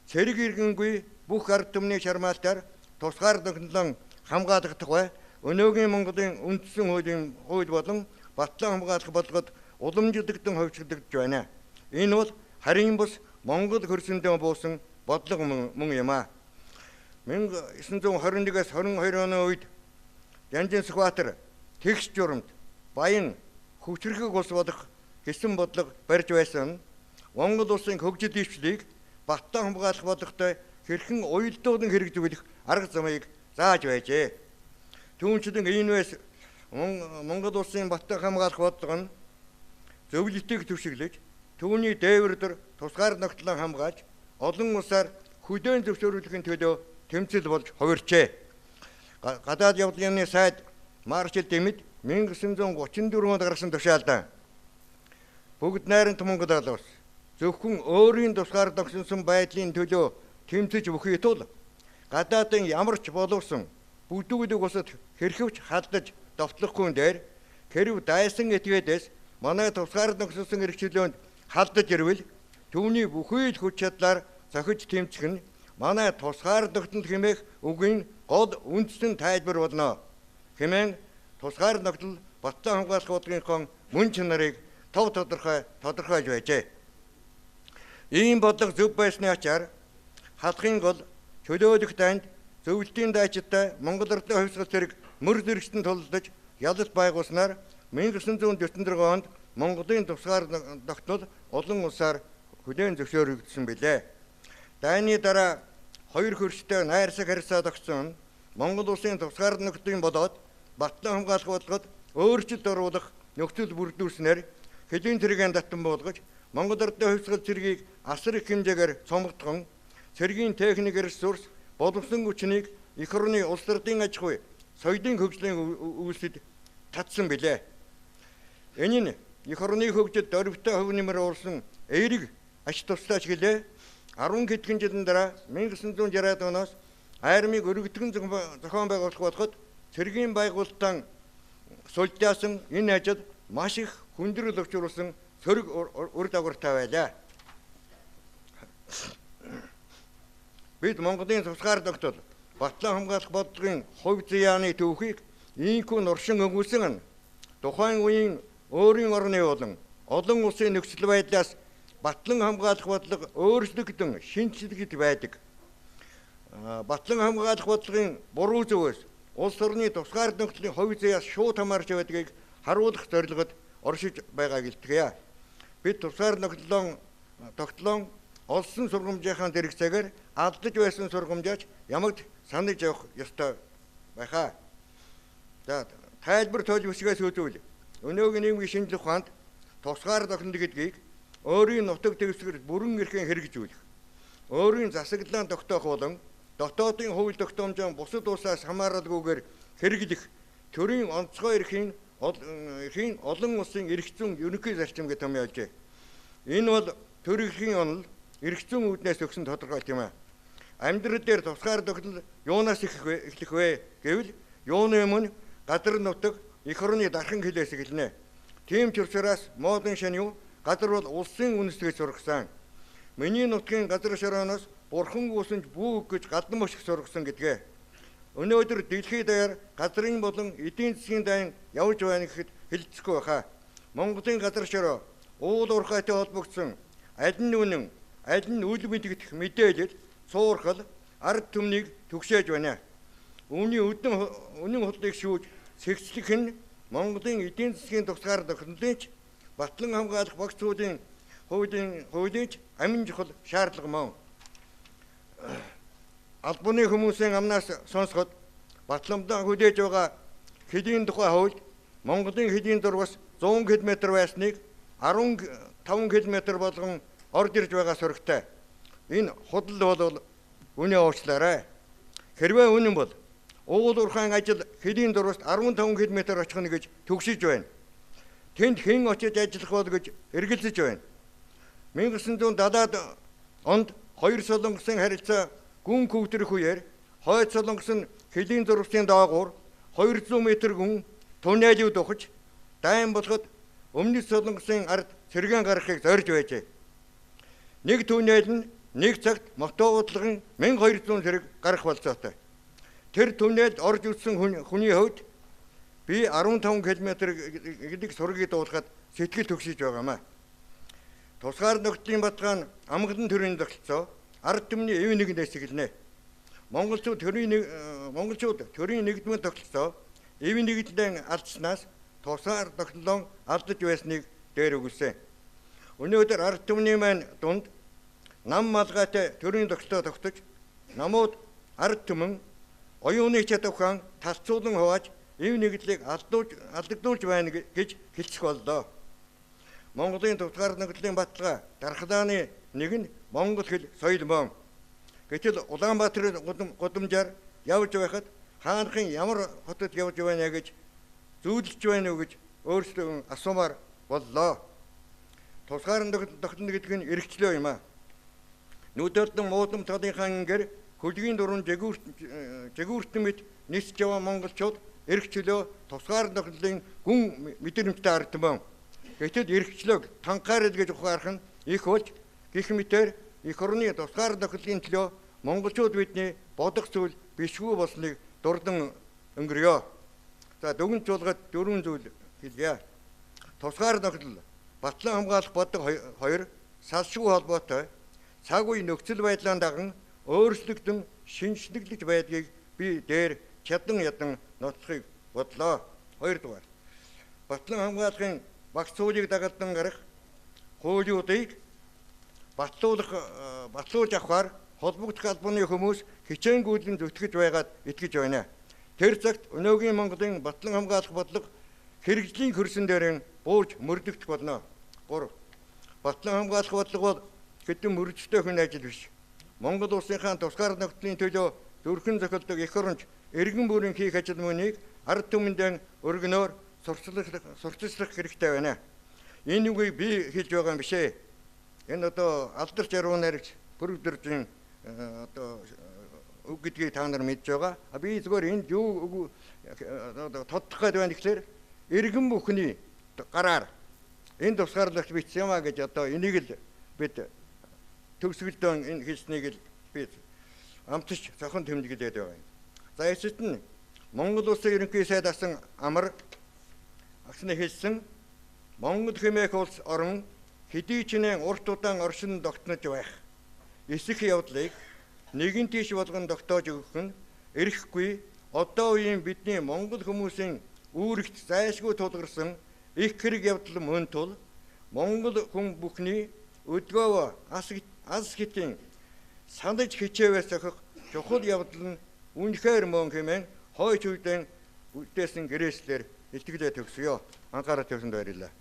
цэрэг иргэнгүй бүх ард түмний шармаалтаар тусгаар нөхцөлөн хамгаалах тухай өнөөгийн Монголын үндсэн хууль болон батлан хамгаалах бодлогод уламжлагдсан хувьчлагдж байна. Энэ бол харийн бус Монгол хөрсөндөө буусан бодлого мөн юм а. 1921-с 22 оны үед Янжин Сүхбаатар тэгш журамд баян хүчрхэг улс болох гэсэн бодлого барьж байсан. Монгол улсын хөгжил дэвшлийг батлан хамгаалах бодлоготой хэрхэн уялдуулан хэрэгжүүлэх арга замыг зааж байжээ. Түүнчлэн иймээс Монгол улсын батлан хамгаалах бодлого нь зөвлөлтийг түшиглэж түүний дээвэр дээр тусгаар нөхцөлөө хамгаалж олон улсаар хөдөөн зөвшөөрүүлэхийн төлөө тэмцэл болж хувирчээ. Гадаад явдлын сайд Маршал Дэмэд 1934 онд гаргасан тушаалдаа бүгд найрамд Монгол улс зөвхөн өөрийн тусгаар тогтсон байдлын төлөө тэмцэж бүхий тул гадаадын ямар ч боловсон бүдүүлэг усад хэрхэвч халдаж довтлохгүй дээр хэрв дайсан этгээдээс манай тусгаар тогтсон эрхчлөөнд халдаж ирвэл түүний бүхий л хүч чадлаар зохиж тэмцэх нь манай тусгаар тогтнол хэмээх үгийн гол үндсэн тайлбар болно. Хэмээн тусгаар тогтнол батлан хамгаалах бодлогын мөн чанарыг тодорхойлж байжээ. Ийм бодлого зөв байсны ачаар халахын гол чөлөөлөх танд зөвлөлтийн дайчидтай Монгол Ардын хувьсгал зэрэг мөр зэрэгцэн тулдаж ялалт байгуулснаар 1946 онд Монголын тусгаар тогтнол олон улсаар хүлээн зөвшөөрөгдсөн билээ. Дайны дараа хоёр хөрштэй найрсаг харьцаа тогтсон Монгол улсын тусгаар нөхцөлийн болоод батлан хамгаалах бодлогод өөрчлөлт оруулах нөхцөл бүрдүүлснээр хэдийн цэргийн татан болгож Монгол Ардын хувьсгал цэргийг асар их хэмжээгээр цомгдгон цэргийн техник ресурс боловсон хүчнийг эх орны улс төрийн аж ахуй соёлын хөгжлийн үйлсэд татсан билээ. Энэ нь эх орны хөгжилд дөрвтэй хөв нэмэр уурсан эерэг ач тустай гэлээ 10 хэдхэн жилийн дараа 1960-аад оноос армийг өргөдгөн зохион байгуулах болоход цэргийн байгуулалтан сулжаасан энэ ажил маш их хүндрэл учруулсан сөрөг үр дагавартай байлаа. Бид Монголын тусгаар тогтвол батлан хамгаалах бодлогын хувь заяаны түүхийг ийхүү нуршин өгүүлсэн нь тухайн үеийн өөрийн орны болон олон улсын нөхцөл байдлаас батлан хамгаалах бодлого өөрчлөгдөн шинжлэгдэж байдаг. Батлан хамгаалах бодлогын буруу зөвөөс улс орны тусгаар нөхцөлийн хувь заяас шууд хамаарч байдгийг харуулах зорилгод оршиж байгааг илтгэе. Бид тусгаар нөхцөлөө тогтлон олсон сургамжийнхаа зэрэгцээгээр алдаж байсан сургамжаач ямагт санаж явах ёстой байхаа. За тайлбар тоож үсгээс үзүүл. Өнөөгийн нийгмийн шинжлэх ухаанд тусгаар зохино гэдгийг өөрийн нутаг дэвсгэр бүрэн эрхэн хэрэгжүүлэх. Өөрийн засаглалаа тогтоох болон дотоодын хууль тогтоомжоо бусад улсаас хамааралгүйгээр хэрэглэх төрийн онцгой эрхийн олон улсын эрх зүйн ерөнхий зарчим гэж томьёолжээ. Энэ бол төр эрхийн онол эрх зүйн үүднээс өгсөн тодорхойлт юм а. Амьдрал дээр тусгаар тогтол юунаас эхлэх вэ гэвэл юуны өмнө газар нутаг эх орны дархан хилээс эхэлнэ. Тийм ч учраас модон шанью газар бол улсын үндэслэгээс сургасан. Миний нутгийн газар шорооноос бурхан гүйсэнж бүү гэж гадна мөшг сургасан гэдгээ. Өнөөдөр дэлхийд даяар газрын болон эдийн засгийн дайн явж байна гэхэд хэлцэхгүй баха. Монголын газар шороо уул уурхайтай холбогдсон аль нь үнэн, аль нь үл мэдэгдэх мэдээлэл, суурхал, ард түмнийг түгшээж байна. Үүний үнэн худлыг шүүж сэгцлэх нь Монголын эдийн засгийн тусгаар тохиолдлынч батлан хамгаалах багц зүйлийн хуулийг амин чухал шаардлага мөн. Албаны хүмүүсийн амнаас сонсоход батламжаа хүлээж байгаа хэдийн тухай хууль Монголын хэдийн дургаас 100 км байсныг 15 км болгон орж ирж байгаа сурагтай. Энэ худал бол үнэ уучлаарай. Хэрвээ үнэн бол уул уурхайн ажил хэдийн дургаас 15 км очих нь гэж төгсөж байна. Тэнд хэн очиж ажиллах бол гэж эргэлзэж байна. 1970-ад онд хоёр солонгосын харилцаа гүн хөгжрөх үеэр хойд солонгос нь хэдийн дургын доогуур 200 м гүн туннелүүд ухаж дайн болоход өмнөд солонгосын ард сэргэн гарахыг зорж байжээ. Нэг туннел нь нэг цагт мотоводлогын 1200 сэрэг гарах болцоотой. Тэр туннелд орж ирсэн хүний хувьд би 15 км гэдэг сургийг дуулахад сэтгэл төгсөж байгаамаа. Тусгаар нөхдөлийн батгаан амгалан төрийн тогтолцоо ард түмний эв нэгнээс эхэлнэ. Монголчууд төрийн нэгдмийн тогтолцоо эв нэгдлэн алдснаас тусгаар тогтолцоо алдаж байсныг дээр өгүүлсэн. Өнөөдөр ард түмний маань дунд нам малгайтай төрийн тогтолцоо тогтож намууд ард түмэн оюуны чадвархан талцуулан хувааж эв нэгдлийг алдагдуулж байна гэж хэлцэх боллоо. Монголын тусгаар нөхдөлийн баталгаа дархлааны нэг нь монгол хэл соёл мөн. Гэтэл Улаанбаатарын гудамжаар явж байхад хаанхын ямар хотод явж байна гэж зүүдэлж байна уу гэж өөрсдөө асуумаар боллоо. Тусгаар тогтно гэдэг нь эрхчлөө юм а. Нүдэрдэн муудам талынхаа ингэр хөлгийн дуран жигүүртэн мэд нисж яваа монголчууд эрхчлөө тусгаар тогтнолын гүн мэдрэмжтэй ард мөн. Гэтэл эрхчлөөг танхаарл гэж ухаарах нь их болж гэх мэтээр эх орны тусгаар тогтнолын төлөө монголчууд бидний бодох зүйл бишгүй болсныг дурдан өнгөрөё. За дүгнж болгоод 4 зүйл хэлье. Тусгаар тогтнол батлан хамгаалах бодог хоёр салшгүй холбоотой цаг үе нөхцөл байдлаа даган өөрчлөгдөн шинжлэглэж байдгийг би дээр чадан ядан нотлохыг бодлоо. Хоёрдугаар батлан хамгаалахын багц суулийг дагалдан гарах хуулиудыг батлуулж авахар холбогдох албаны хүмүүс хичээнгүйлэн зүтгэж байгаад итгэж байна. Тэр цагт өнөөгийн Монголын батлан хамгаалах бодлого хэрэгжлийн хөрсөн дээр бууж мөрдөгдөх болно. 3. Батлан хамгаалах бодлого бол хэдэн мөржтэй хүн ажил биш. Монгол улсынхаа тусгаар нөхдөлийн төлөө зүрхэн зохиолдог эх оронч эргэн бүрийн хийх ажил мөнийг ард түмэндээ өргөнөөр сурталчлах хэрэгтэй байна. Энэ үгийг би хэлж байгаа юм бишээ. Энэ одоо алдарч яруунаар бүрдэржин одоо үг гэдгийг та нар мэдж байгаа. Би зүгээр энд юу тодтох гээд байна гэхээр эргэн бүхний гараар энэ тусгаарлагч бичсэн юм а гэж одоо энийг л бид төгсгөлдөө энэ хэлснийг л би амтч зохон тэмдэглээд байгаа юм. За эцэст нь Монгол улсын ерөнхий сайд асан амар агшны хэлсэн Монгол хэмээх улс орон хэдий ч нэ урт удаан оршин тогтнож байх эсэх явдлыг нэгэн тийш болгон тогтоож өгөх нь эрхгүй одоо үеийн бидний монгол хүмүүсийн үүрэгт зайлшгүй тулгарсан их хэрэг явдал мөн тул монгол хүн бүхний өдгөө ас хитэн сандаж хичээвээс ахих чухал явдал нь үнэхээр мөн хэмээн хойч үедэн үлдээсэн гэрээслэр итгэлээ төгсгөө. Анхаарал тавьсанд баярлалаа.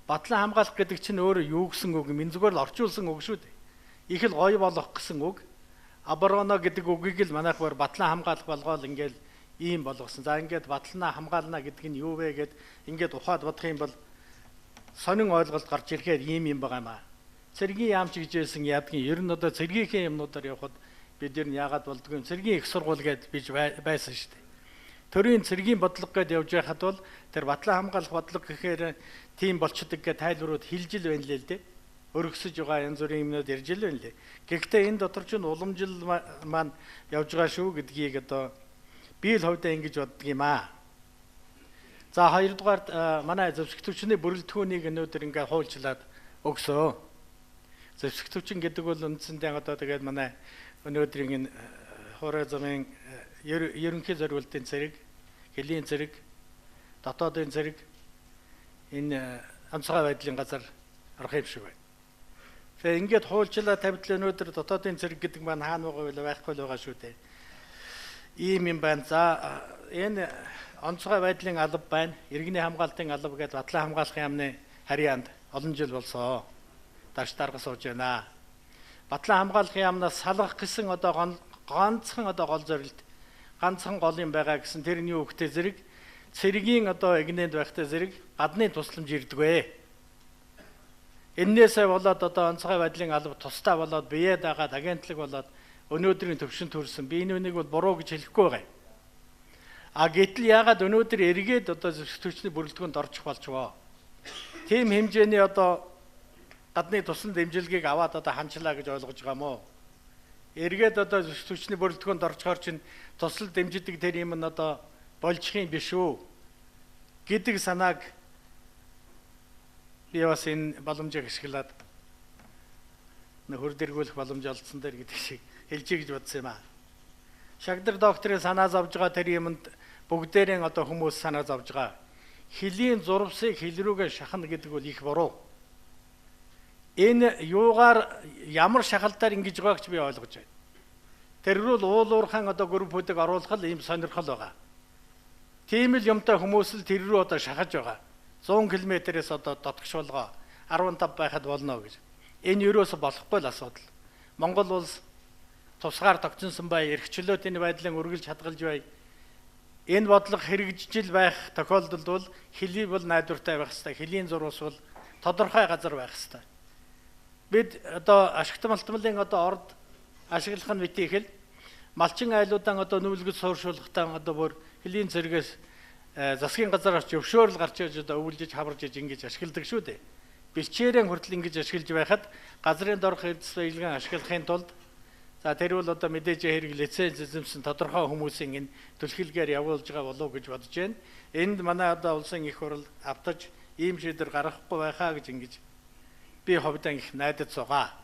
Батлан хамгаалах гэдэг чинь өөрөө юу гэсэн үг? Минь зүгээр л орчуулсан үг шүү дээ. Их л гоё болох гэсэн үг. Абороно гэдэг үгийг л манайх бүр батлан хамгаалах болгоол ингээл ийм болгосон. За ингээд батланаа хамгаална гэдэг нь юу вэ гэд ингээд ухаад бодох юм бол сонин ойлголт гарч ирэхээр ийм юм байгаа юм аа. Цэргийн яамч гэж хэлсэн ядгийн ер нь одоо цэргийнхээ юмнуудаар явхад бид ер нь яагаад болдгоо юм цэргийн их сургууль гэд биж байсан шүү дээ. Төрийн цэргийн бодлого гэд явж байхад бол тэр батлан хамгаалах бодлого гэхээр тийм болчдөг гэж тайлбарууд хэлж ил байна лээ л дээ. Өргөсөж байгаа янз бүрийн юмнууд ярьж ил байна лээ. Гэхдээ энэ дотор ч уламжил маань явж байгаа шүү гэдгийг одоо би л хувьдаа ингэж боддог юм аа. За хоёрдугаар манай зөвсгтөвчний бүрэлдэхүүнийг өнөөдөр ингээ хуульчлаад өгсөө. Зөвсгтөвчин гэдэг бол үндсэндээ одоо тэгээд манай өнөөдрийн энэ хуурай замын ерөнхий зориултын цэрэг, хөлийн цэрэг, дотоодын цэрэг энэ онцгой байдлын газар арах юм шиг байна. Тэгээ ингээд хуульчлаа тавьдлаа өнөөдөр дотоодын цэрэг гэдэг маань хаана байгаа вэ байхгүй л байгаа шүү дээ. Ийм юм байна. За энэ онцгой байдлын алба байна. Иргэний хамгаалтын алба гэдэг батлан хамгаалахын яамны харьяанд олон жил болсон. Даш дарга сууж байна. Батлан хамгаалахын яамнаас салгах гэсэн одоо ганцхан одоо гол зорилт, ганцхан гол юм байгаа гэсэн тэр нь юу гэхтэй зэрэг цэргийн одоо эгнэнд байхтай зэрэг гадны тусламж ирдэгвэ. Эннээсээ болоод одоо онцгой байдлын алба тусдаа болоод биеэ дагаад агентлаг болоод өнөөдрийн төвшөнд төрсэн. Би энэ үнийг бол буруу гэж хэлэхгүй байгаа юм. А гэтэл яагаад өнөөдөр эргээд одоо зөвсгтөвчний бүрэлдэхүүнд орчих болчихвоо. Тийм хэмжээний одоо гадны туслан дэмжлэгийг аваад одоо ханчлаа гэж ойлгож байгаа мó. Эргээд одоо зөвсгтөвчний бүрэлдэхүүнд орчхоор чинь тусал дэмждэг тэр юм нь одоо болчих юм биш үү гэдэг санааг би бас энэ боломжийг ашиглаад хөрдөргүүлэх боломж олдсон дээр гэдэг шиг хэлжээ гэж бодсон юм аа. Шагдар докторийн санаа зовж байгаа тэр юмд бүгдээрээ одоо хүмүүс санаа зовж байгаа. Хөлийн зурвсыг хэл рүүгээ шахна гэдэг бол их буруу. Энэ юугаар ямар шахалдаар ингэж байгааг ч би ойлгож байна. Тэр рүү уулуурхан одоо группүүдийг оруулах л ийм сонирхол байгаа. Тийм л юмтай хүмүүс л тэр рүү одоо шахаж байгаа. 100 км-ээс одоо дотгошуулгоо 15 байхад болно гэж. Энэ юуроос болохгүй л асуудал. Монгол улс тусгаар тогтсон бай, эрхчлөөт энэ байдлыг үргэлж хадгалж бай. Энэ бодлого хэрэгжижил байх тохиолдолд бол хэлий бол найдвартай байх ёстой. Хөлийн зурвас бол тодорхой газар байх ёстой. Бид одоо ашигт малтмалын одоо орд ашиглах нь битий хэл малчин айлуудаа одоо нүүлгэж сууршуулахтаа одоо бүр хөлийн цэргээс засгийн газараас өвшөөрөл гарч иж одоо өвлөж хаварж иж ингэж ашигладаг шүү дээ. Бэлчээрэн хүртэл ингэж ашиглаж байхад газрын дорх эрдэс баялгын ашиглахын тулд за тэр бол одоо мэдээж хэрэг лиценз эзэмсэн тодорхой хүмүүсийн энэ түлхэлгээр явуулж байгаа болов уу гэж бодож байна. Энд манай одоо улсын их хурл автаж ийм шийдвэр гаргахгүй байхаа гэж ингэж би ховдон их найдаж байгаа.